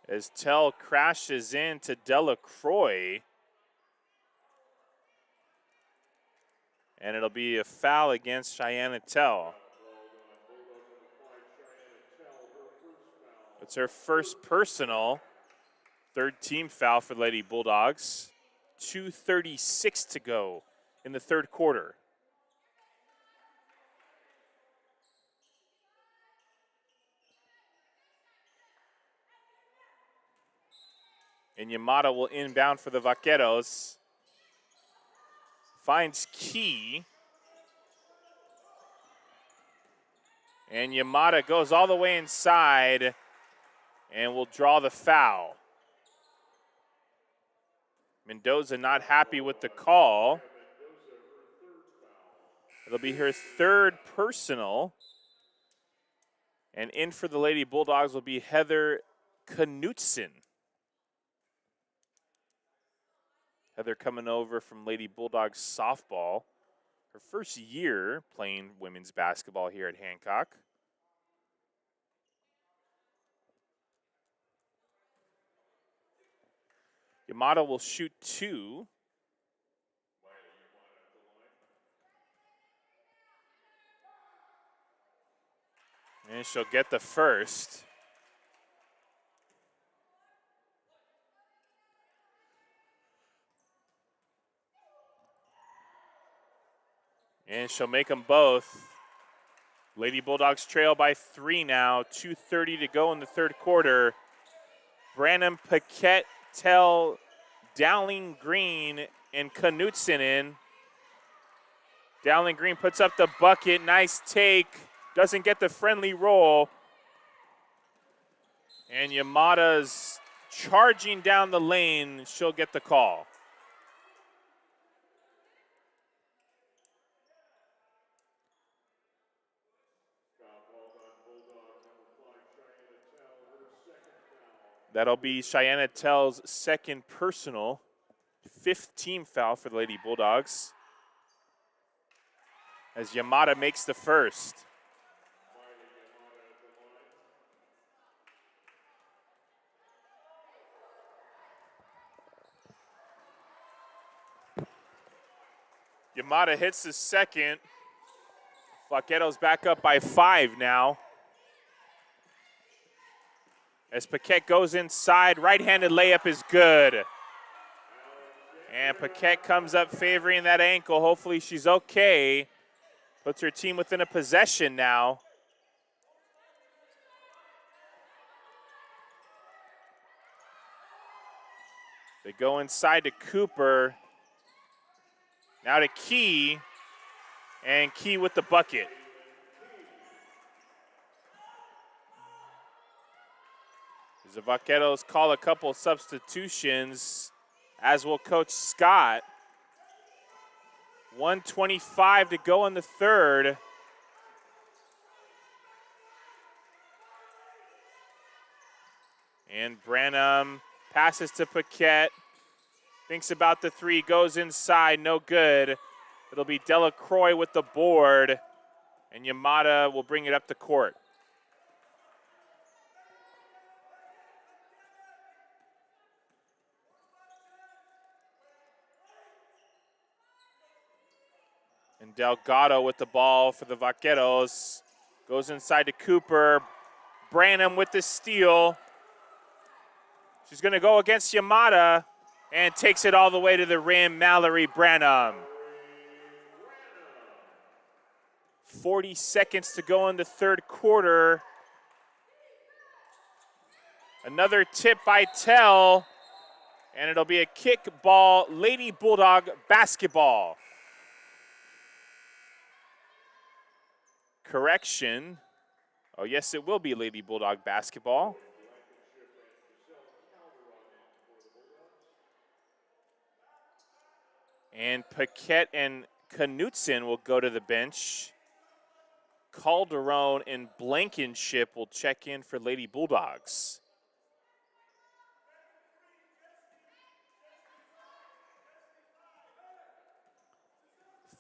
As Tell crashes into Delacroix. And it'll be a foul against Cheyenne Tell. It's her first personal. Third team foul for Lady Bulldogs. 2:36 to go in the third quarter. And Yamada will inbound for the Vaqueros. Finds Key. And Yamada goes all the way inside and will draw the foul. Mendoza not happy with the call. It'll be her third personal. And in for the Lady Bulldogs will be Heather Knutson. Heather coming over from Lady Bulldogs softball. Her first year playing women's basketball here at Hancock. Yamada will shoot 2. And she'll get the first. And she'll make them both. Lady Bulldogs trail by 3 now. 2:30 to go in the third quarter. Branham, Paquette, Tell, Dowling Green, and Knutson in. Dowling Green puts up the bucket. Nice take. Doesn't get the friendly roll. And Yamada's charging down the lane. She'll get the call. That'll be Cheyenne Tell's second personal, 5th team foul for the Lady Bulldogs, as Yamada makes the first. Yamada hits the second. Vaqueros back up by 5 now. As Paquette goes inside, right-handed layup is good. And Paquette comes up favoring that ankle. Hopefully she's okay. Puts her team within a possession now. They go inside to Cooper. Now to Key. And Key with the bucket. The Vaqueros call a couple substitutions, as will Coach Scott. 1:25 to go in the third. And Branham passes to Paquette. Thinks about the three, goes inside, no good. It'll be Delacroix with the board, and Yamada will bring it up the court. And Delgado with the ball for the Vaqueros. Goes inside to Cooper. Branham with the steal. She's going to go against Yamada and takes it all the way to the rim. Mallory Branham. 40 seconds to go in the third quarter. Another tip by Tell, and it'll be a kick ball, Lady Bulldog basketball. Correction. Oh, yes, it will be Lady Bulldog basketball. And Paquette and Knutson will go to the bench. Calderon and Blankenship will check in for Lady Bulldogs.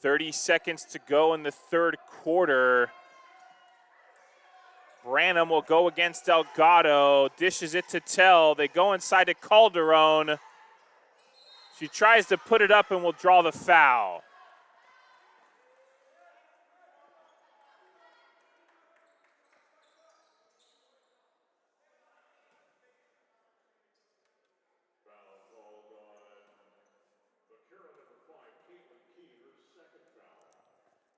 .30 seconds to go in the third quarter. Branham will go against Delgado, dishes it to Tell. They go inside to Calderon. She tries to put it up and will draw the foul.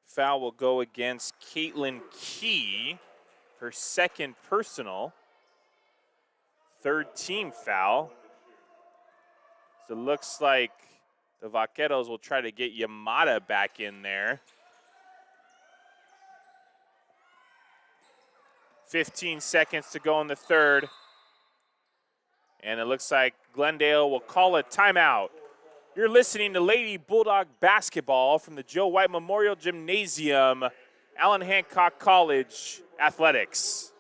Foul will go against Caitlin Key, her second personal, 3rd team foul. So it looks like the Vaqueros will try to get Yamada back in there. 15 seconds to go in the third. And it looks like Glendale will call a timeout. You're listening to Lady Bulldog basketball from the Joe White Memorial Gymnasium, Allen Hancock College Athletics.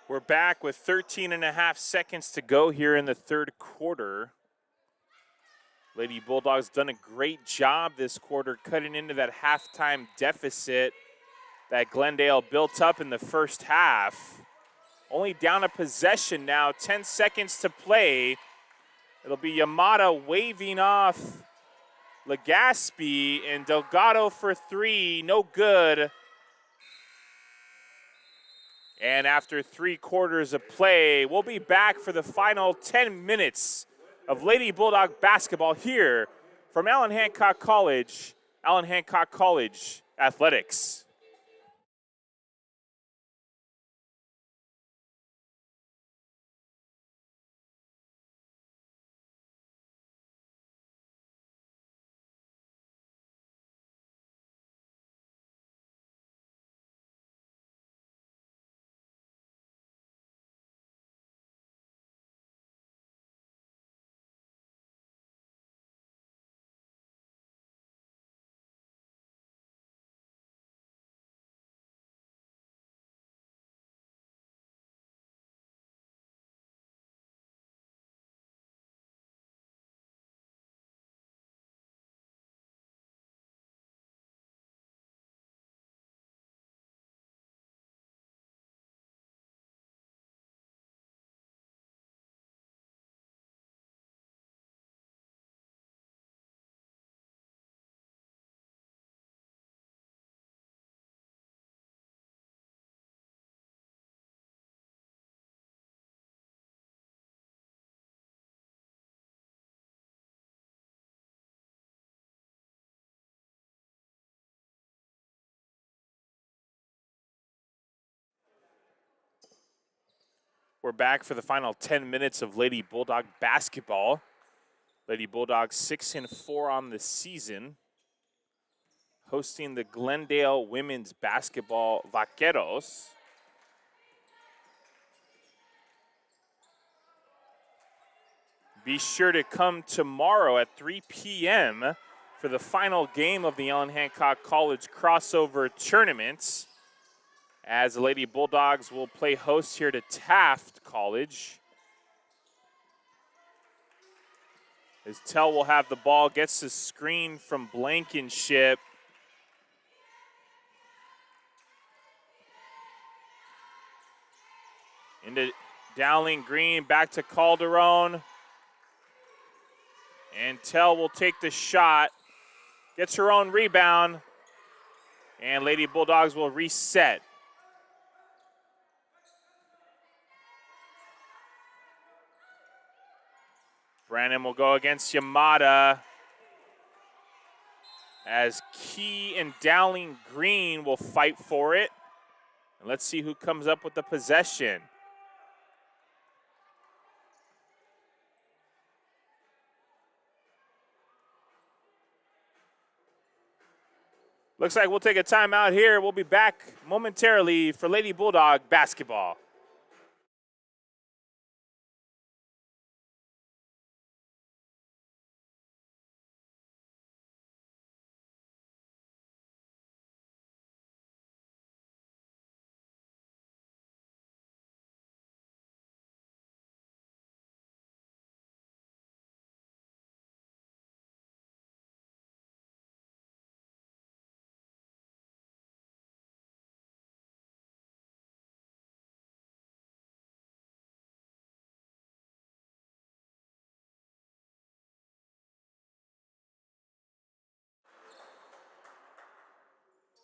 We're back with 13.5 seconds to go here in the third quarter. Lady Bulldogs done a great job this quarter cutting into that halftime deficit that Glendale built up in the first half. Only down a possession now, 10 seconds to play. It'll be Yamada waving off Legaspi, and Delgado for three, no good. And after 3 quarters of play, we'll be back for the final 10 minutes of Lady Bulldog basketball here from Allen Hancock College Athletics. We're back for the final 10 minutes of Lady Bulldog basketball. Lady Bulldogs 6-4 on the season, hosting the Glendale women's basketball Vaqueros. Be sure to come tomorrow at 3 p.m. for the final game of the Allen Hancock College crossover tournament, as the Lady Bulldogs will play host here to Taft College. As Tell will have the ball, gets the screen from Blankenship. Into Dowling Green, back to Calderon. And Tell will take the shot, gets her own rebound, and Lady Bulldogs will reset. Brandon will go against Yamada, as Key and Dowling Green will fight for it. And let's see who comes up with the possession. Looks like we'll take a timeout here. We'll be back momentarily for Lady Bulldog basketball.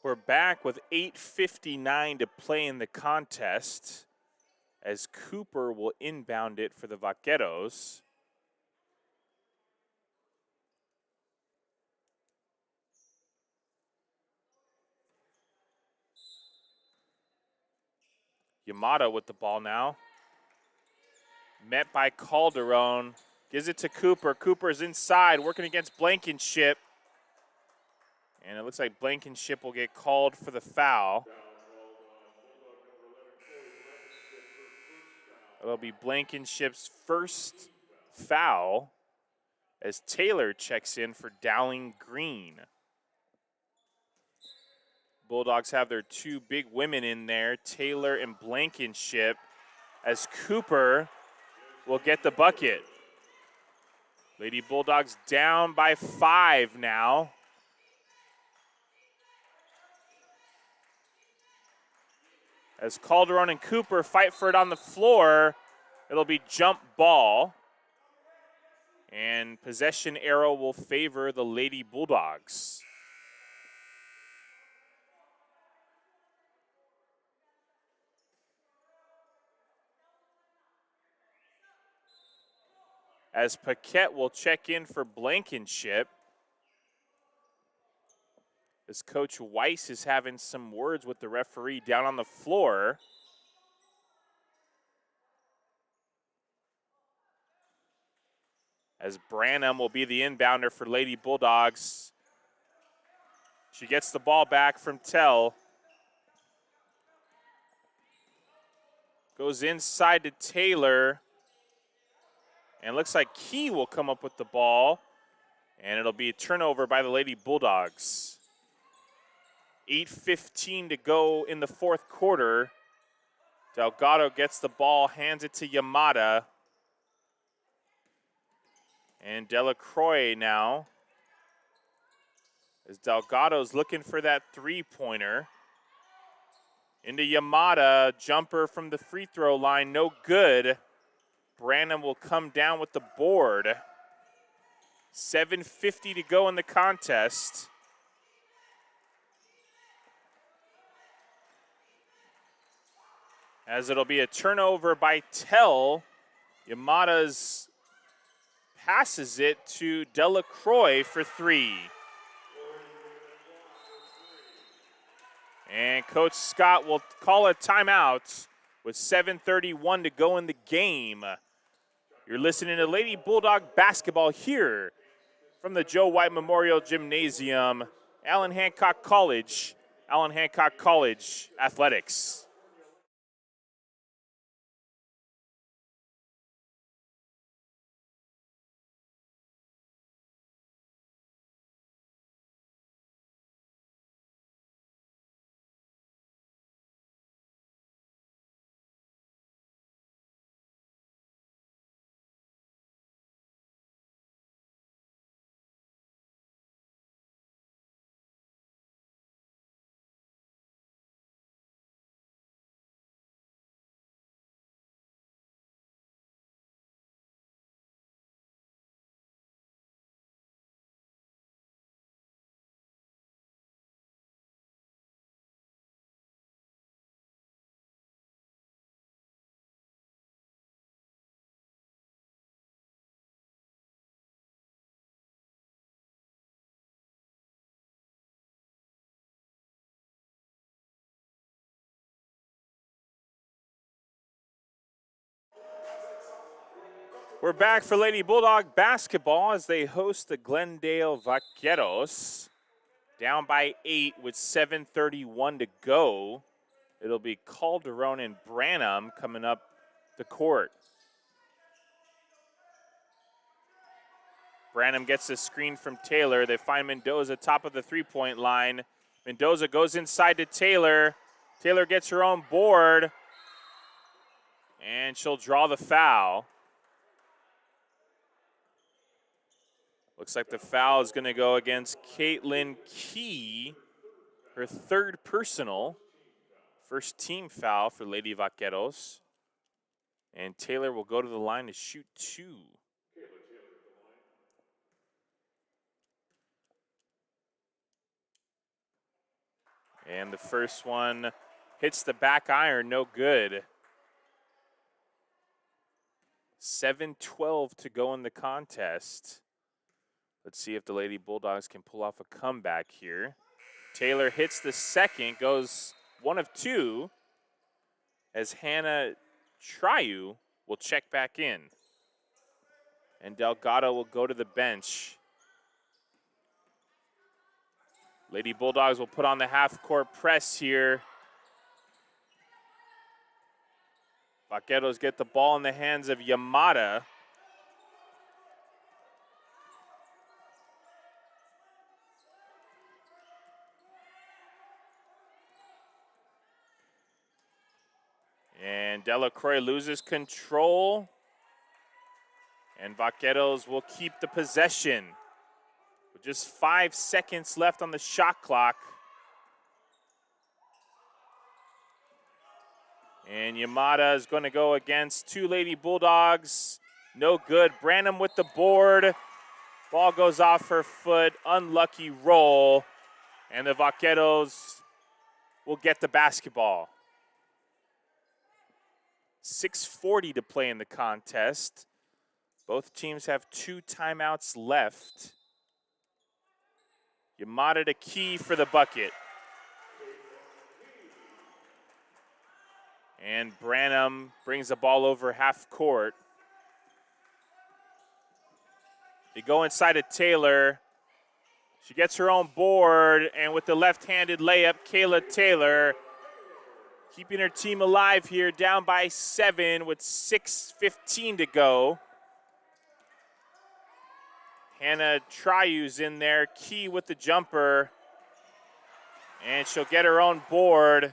We're back with 8:59 to play in the contest, as Cooper will inbound it for the Vaqueros. Yamada with the ball now. Met by Calderon. Gives it to Cooper. Cooper's inside, working against Blankenship. And it looks like Blankenship will get called for the foul. It'll be Blankenship's first foul, as Taylor checks in for Dowling Green. Bulldogs have their two big women in there, Taylor and Blankenship. as Cooper will get the bucket. Lady Bulldogs down by 5 now. As Calderon and Cooper fight for it on the floor, it'll be jump ball. And possession arrow will favor the Lady Bulldogs. As Paquette will check in for Blankenship. As Coach Weiss is having some words with the referee down on the floor. As Branham will be the inbounder for Lady Bulldogs. She gets the ball back from Tell. Goes inside to Taylor. And looks like Key will come up with the ball. And it'll be a turnover by the Lady Bulldogs. 8:15 to go in the fourth quarter. Delgado gets the ball, hands it to Yamada. And Delacroix now. As Delgado's looking for that three-pointer. Into Yamada, jumper from the free throw line, no good. Branham will come down with the board. 7:50 to go in the contest. As it'll be a turnover by Tell. Yamada's passes it to Delacroix for 3. And Coach Scott will call a timeout with 7:31 to go in the game. You're listening to Lady Bulldog basketball here from the Joe White Memorial Gymnasium, Allen Hancock College Athletics. We're back for Lady Bulldog basketball as they host the Glendale Vaqueros. Down by 8 with 7:31 to go. It'll be Calderon and Branham coming up the court. Branham gets the screen from Taylor. They find Mendoza top of the three-point line. Mendoza goes inside to Taylor. Taylor gets her own board. And she'll draw the foul. Looks like the foul is going to go against Caitlin Key, her third personal. First team foul for Lady Vaqueros. And Taylor will go to the line to shoot 2. And the first one hits the back iron, no good. 7:12 to go in the contest. Let's see if the Lady Bulldogs can pull off a comeback here. Taylor hits the second, goes 1 of 2, as Hannah Triu will check back in. And Delgado will go to the bench. Lady Bulldogs will put on the half-court press here. Vaqueros get the ball in the hands of Yamada. And And Delacroix loses control. And Vaqueros will keep the possession. With just 5 seconds left on the shot clock. And Yamada is going to go against two Lady Bulldogs. No good. Branham with the board. Ball goes off her foot. Unlucky roll. And the Vaqueros will get the basketball. 6:40 to play in the contest. Both teams have 2 timeouts left. Yamada to key for the bucket. And Branham brings the ball over half court. They go inside of Taylor. She gets her own board, and with the left-handed layup, Kayla Taylor keeping her team alive here, down by 7 with 6:15 to go. Hannah Triu's in there, Key with the jumper, and she'll get her own board.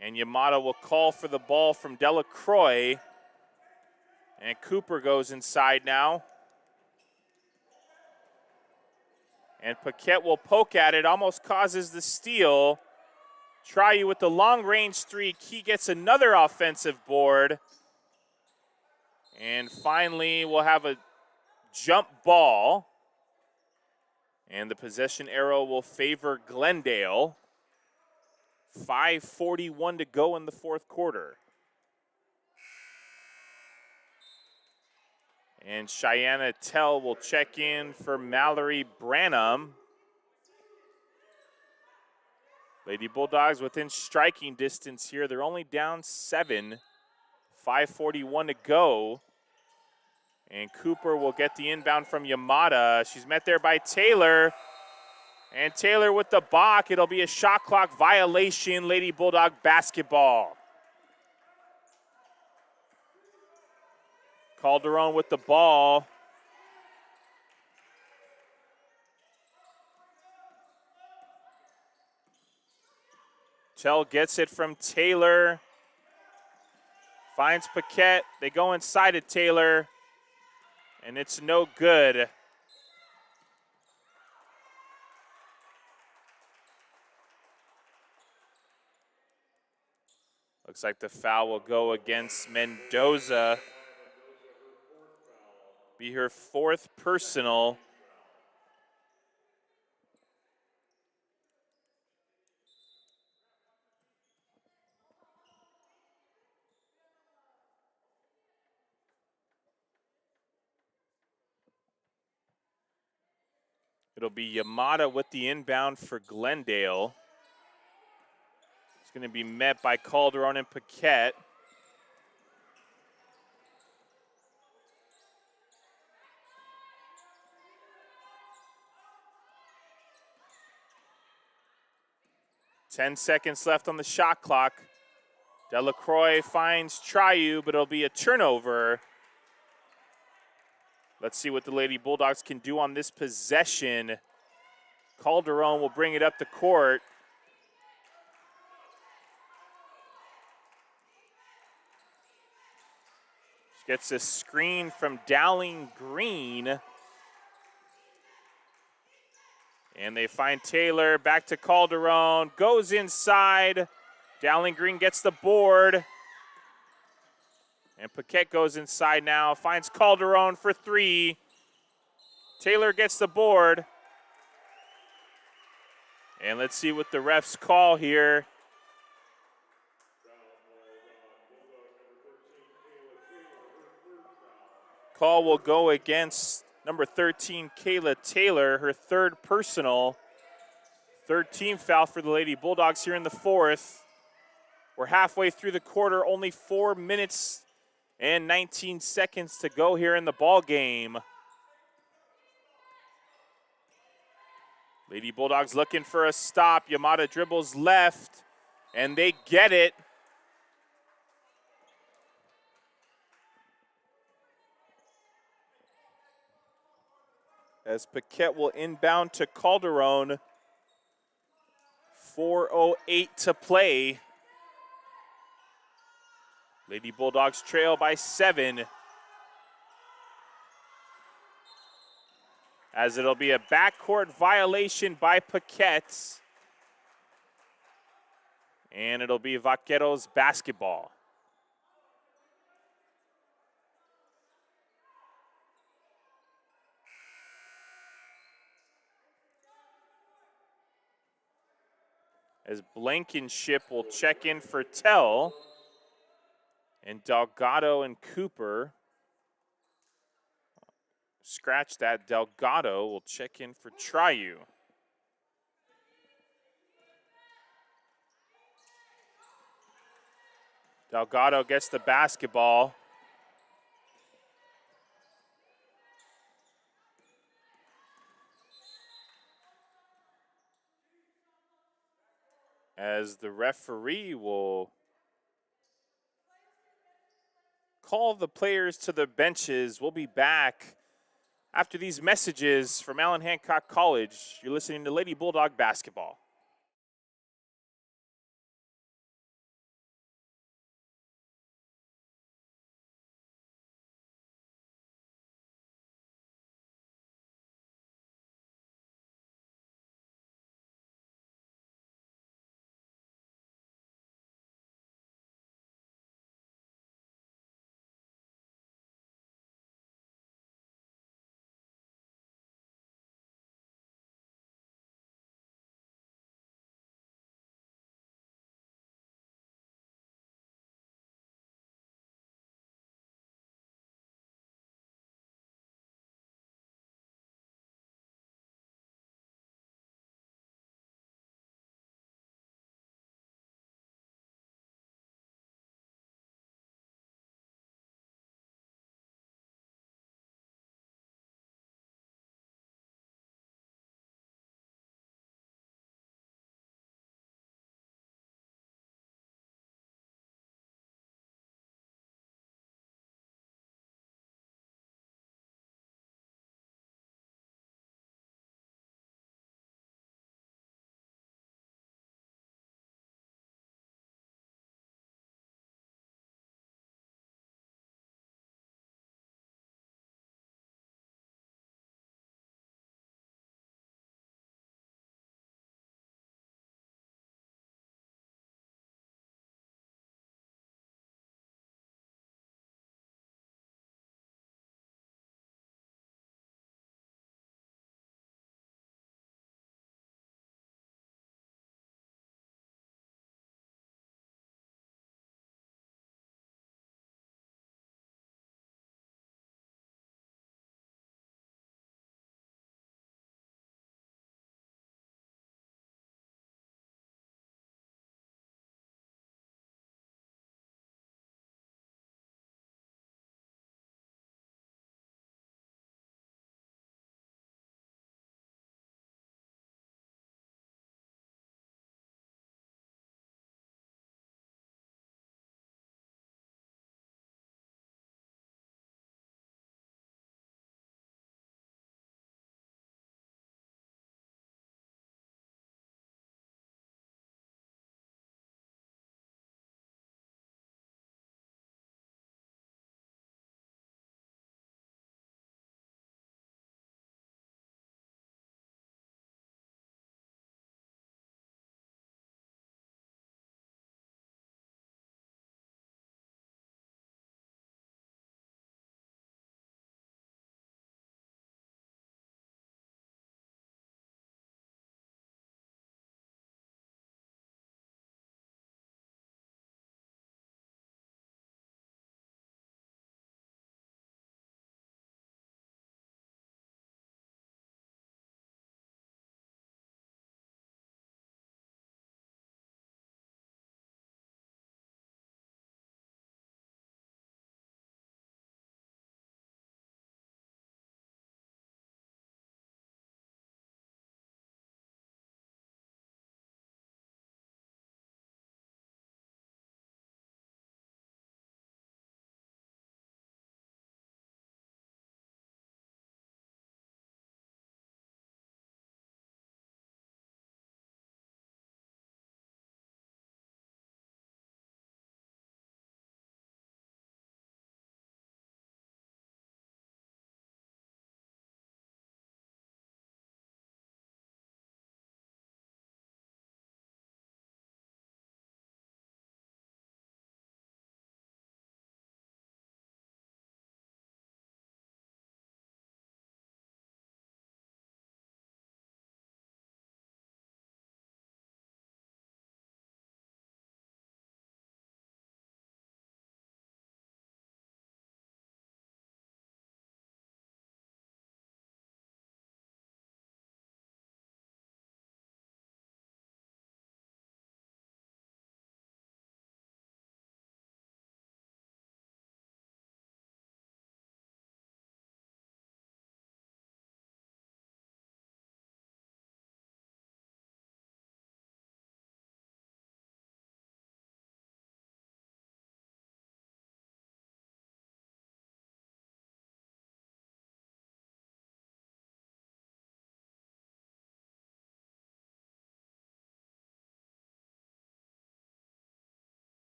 And Yamada will call for the ball from Delacroix. And Cooper goes inside now. And Paquette will poke at it, almost causes the steal. Triu with the long-range 3. Key gets another offensive board. And finally, we'll have a jump ball. And the possession arrow will favor Glendale. 5:41 to go in the fourth quarter. And Cheyenne Tell will check in for Mallory Branham. Lady Bulldogs within striking distance here. They're only down 7. 5:41 to go. And Cooper will get the inbound from Yamada. She's met there by Taylor. And Taylor with the block. It'll be a shot clock violation. Lady Bulldog basketball. Calderon with the ball. Tell gets it from Taylor. Finds Paquette. They go inside of Taylor. And it's no good. Looks like the foul will go against Mendoza. Be her 4th personal. It'll be Yamada with the inbound for Glendale. It's going to be met by Calderon and Paquette. Ten seconds left on the shot clock. Delacroix finds Triu, but it'll be a turnover. Let's see what the Lady Bulldogs can do on this possession. Calderon will bring it up the court. She gets a screen from Dowling Green. And they find Taylor, back to Calderon, goes inside. Dowling Green gets the board. And Paquette goes inside now, finds Calderon for 3. Taylor gets the board. And let's see what the refs call here. Call will go against number 13, Kayla Taylor, her 3rd personal. 3rd team foul for the Lady Bulldogs here in the 4th. We're halfway through the quarter, only 4 minutes and 19 seconds to go here in the ball game. Lady Bulldogs looking for a stop. Yamada dribbles left, and they get it. As Paquette will inbound to Calderon. 4:08 to play. Lady Bulldogs trail by 7. As it'll be a backcourt violation by Paquette. And it'll be Vaqueros basketball. As Blankenship will check in for Tell. And Delgado and Cooper. Scratch that. Delgado will check in for Triu. Delgado gets the basketball. As the referee will call the players to the benches. We'll be back after these messages from Allen Hancock College. You're listening to Lady Bulldog Basketball.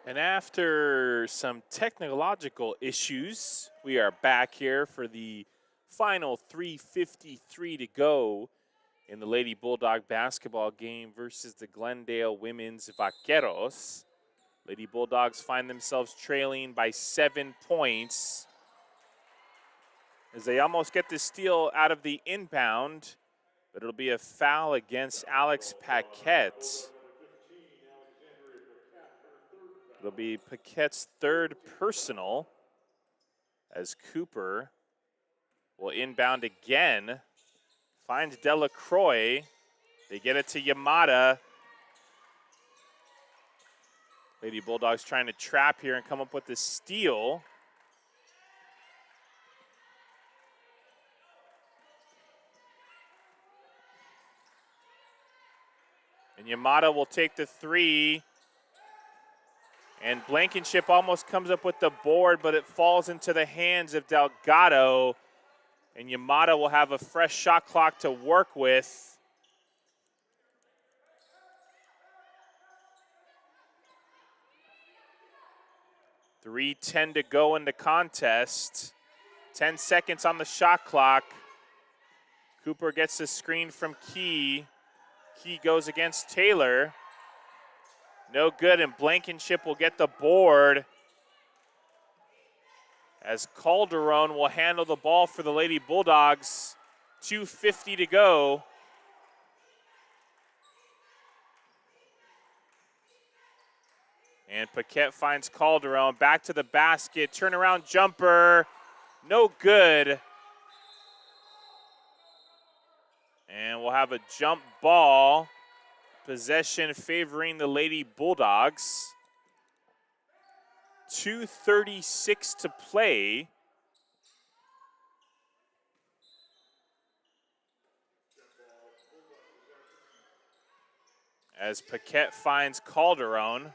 And after some technological issues, we are back here for the final 3:53 to go in the Lady Bulldog basketball game versus the Glendale Women's Vaqueros. Lady Bulldogs find themselves trailing by 7 points as they almost get the steal out of the inbound, but it'll be a foul against Alex Paquette. It'll be Paquette's third personal as Cooper will inbound again. Finds Delacroix. They get it to Yamada. Lady Bulldogs trying to trap here and come up with the steal. And Yamada will take the three. And Blankenship almost comes up with the board, but it falls into the hands of Delgado. And Yamada will have a fresh shot clock to work with. .3:10 to go in the contest. 10 seconds on the shot clock. Cooper gets the screen from Key. Key goes against Taylor. No good, and Blankenship will get the board as Calderon will handle the ball for the Lady Bulldogs. 2:50 to go. And Paquette finds Calderon, back to the basket, turnaround jumper, no good. And we'll have a jump ball, possession favoring the Lady Bulldogs. 2:36 to play. As Paquette finds Calderon.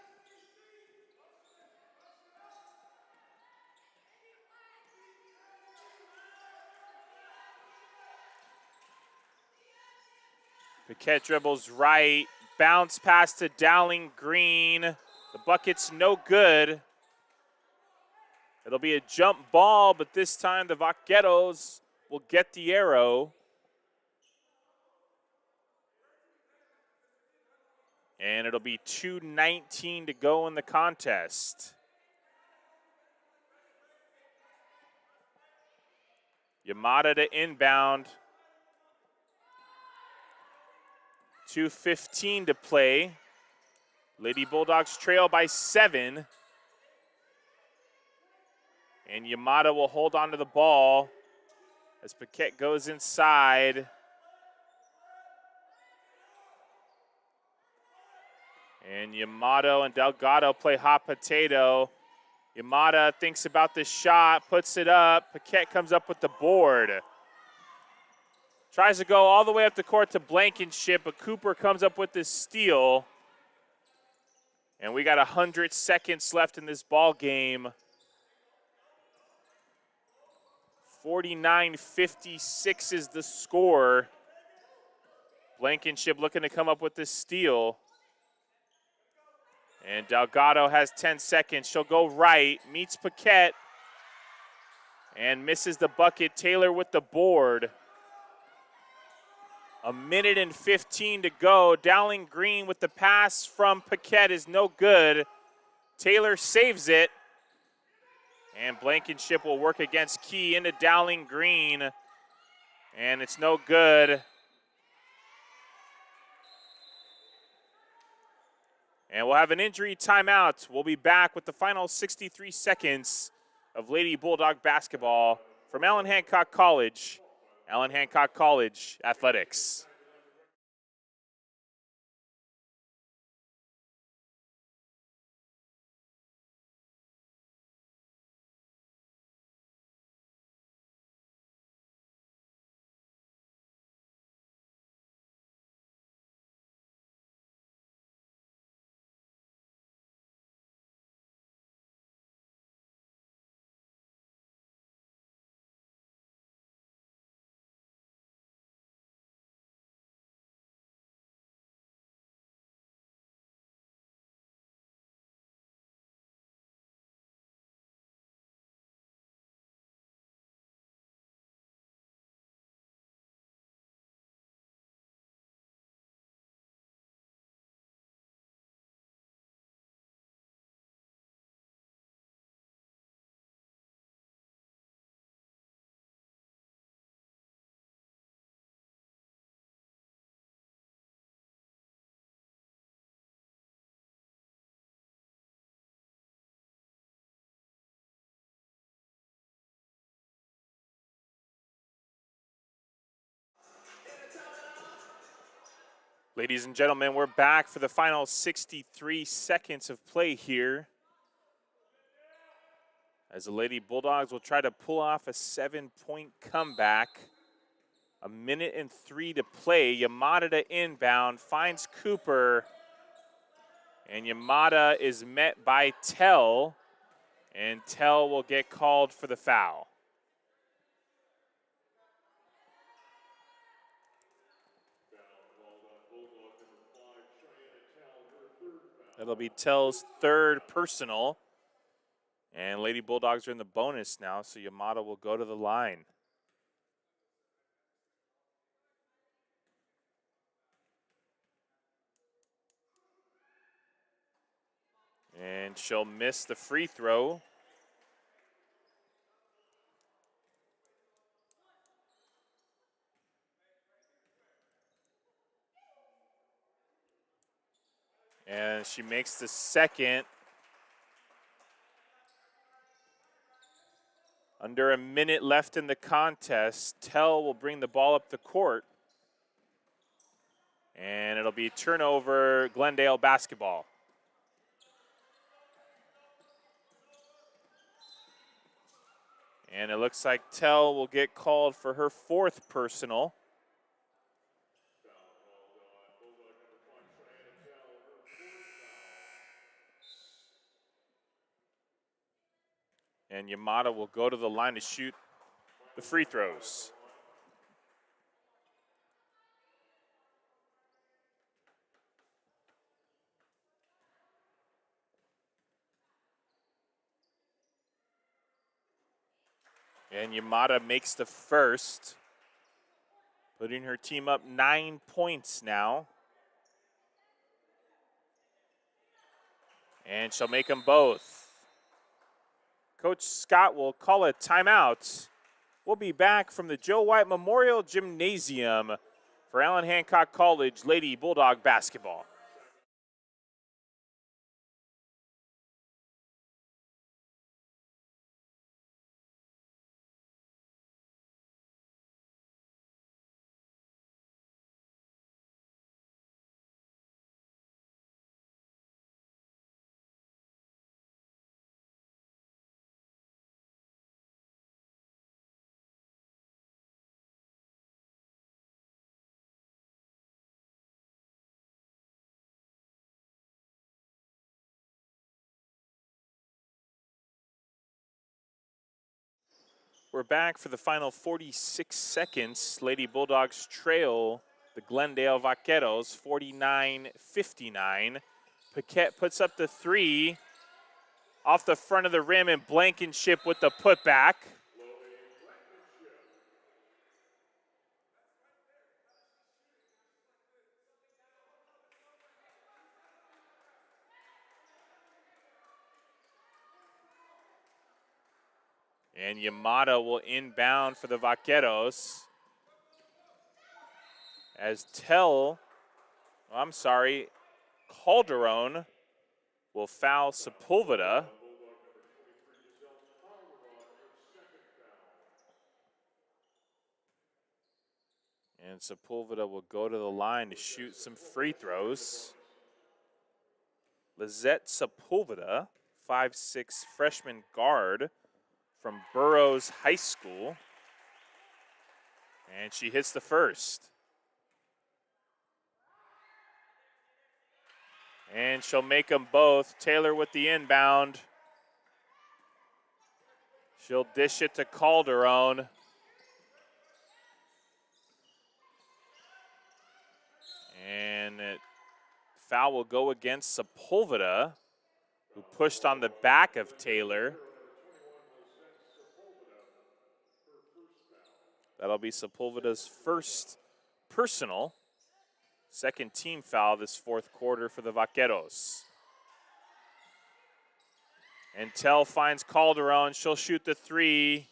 Paquette dribbles right, bounce pass to Dowling Green. The bucket's no good. It'll be a jump ball, but this time the Vaqueros will get the arrow. And it'll be 2:19 to go in the contest. Yamada to inbound. 2:15 to play. Lady Bulldogs trail by 7. And Yamada will hold on to the ball as Paquette goes inside. And Yamato and Delgado play hot potato. Yamada thinks about the shot, puts it up. Paquette comes up with the board. Tries to go all the way up the court to Blankenship, but Cooper comes up with this steal. And we got 100 seconds left in this ball game. 49-56 is the score. Blankenship looking to come up with this steal. And Delgado has 10 seconds. She'll go right, meets Paquette, and misses the bucket. Taylor with the board. 1:15 to go. Dowling Green with the pass from Paquette is no good. Taylor saves it. And Blankenship will work against Key into Dowling Green. And it's no good. And we'll have an injury timeout. We'll be back with the final 63 seconds of Lady Bulldog basketball from Allen Hancock College. Allen Hancock College Athletics. Ladies and gentlemen, we're back for the final 63 seconds of play here, as the Lady Bulldogs will try to pull off a 7-point comeback. 1:03 to play. Yamada to inbound, finds Cooper, and Yamada is met by Tell, and Tell will get called for the foul. That'll be Tell's third personal. And Lady Bulldogs are in the bonus now, so Yamada will go to the line. And she'll miss the free throw. And she makes the second. Under a minute left in the contest, Tell will bring the ball up the court. And it'll be turnover, Glendale basketball. And it looks like Tell will get called for her fourth personal. And Yamada will go to the line to shoot the free throws. And Yamada makes the first, putting her team up 9 points now. And she'll make them both. Coach Scott will call a timeout. We'll be back from the Joe White Memorial Gymnasium for Allen Hancock College Lady Bulldog basketball. We're back for the final 46 seconds. Lady Bulldogs trail the Glendale Vaqueros 49-59. Paquette puts up the three off the front of the rim, and Blankenship with the putback. And Yamada will inbound for the Vaqueros. As Calderon will foul Sepulveda. And Sepulveda will go to the line to shoot some free throws. Lizette Sepulveda, 5'6" freshman guard from Burroughs High School. And she hits the first. And she'll make them both. Taylor with the inbound. She'll dish it to Calderon. And foul will go against Sepulveda, who pushed on the back of Taylor. That'll be Sepulveda's first personal. Second team foul this fourth quarter for the Vaqueros. And Tell finds Calderon. She'll shoot the three.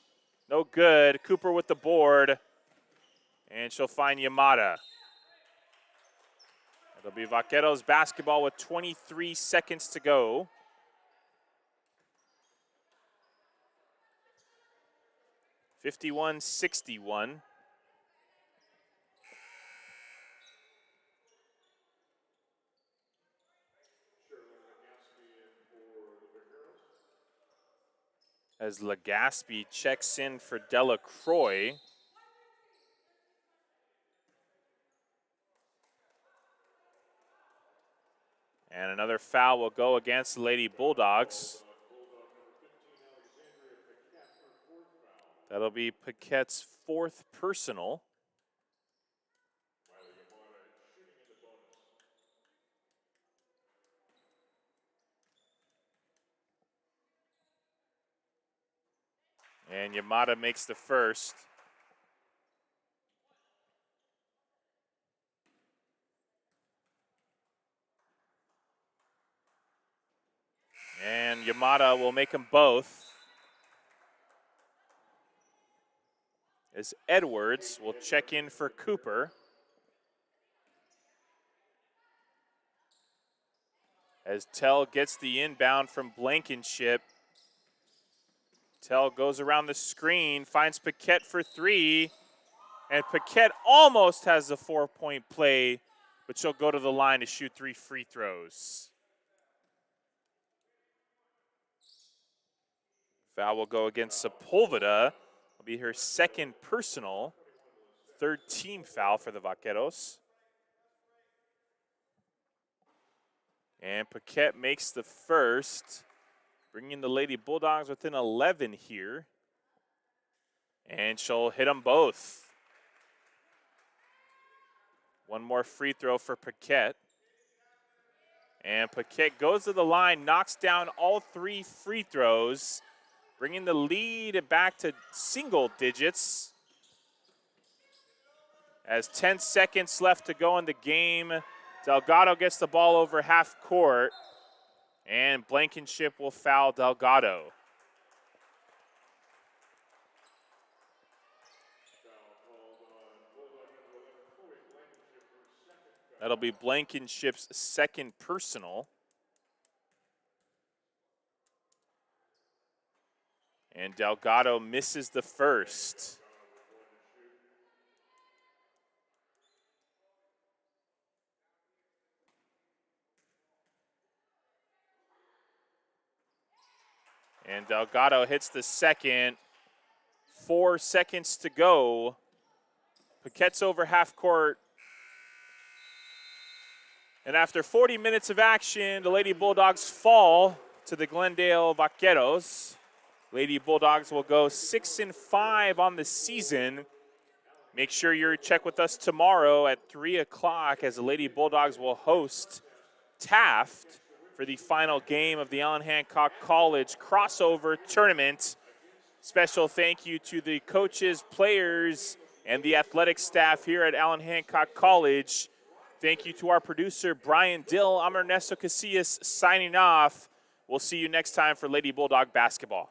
No good. Cooper with the board. And she'll find Yamada. It'll be Vaqueros basketball with 23 seconds to go. (51-61). as Legaspi checks in for Delacroix. And another foul will go against the Lady Bulldogs. That'll be Paquette's 4th personal. And Yamada makes the first. And Yamada will make them both. As Edwards will check in for Cooper. As Tell gets the inbound from Blankenship. Tell goes around the screen, finds Paquette for 3. And Paquette almost has the 4-point play, but she'll go to the line to shoot 3 free throws. Foul will go against Sepulveda. It'll be her 2nd personal, 3rd team foul for the Vaqueros. And Paquette makes the first, bringing the Lady Bulldogs within 11 here. And she'll hit them both. One more free throw for Paquette. And Paquette goes to the line, knocks down all 3 free throws, bringing the lead back to single digits. As 10 seconds left to go in the game, Delgado gets the ball over half court, and Blankenship will foul Delgado. That'll be Blankenship's 2nd personal. And Delgado misses the first. And Delgado hits the second. 4 seconds to go. Paquette's over half court. And after 40 minutes of action, the Lady Bulldogs fall to the Glendale Vaqueros. Lady Bulldogs will go 6-5 on the season. Make sure you check with us tomorrow at 3 o'clock as the Lady Bulldogs will host Taft for the final game of the Allen Hancock College crossover tournament. Special thank you to the coaches, players, and the athletic staff here at Allen Hancock College. Thank you to our producer, Brian Dill. I'm Ernesto Casillas signing off. We'll see you next time for Lady Bulldog basketball.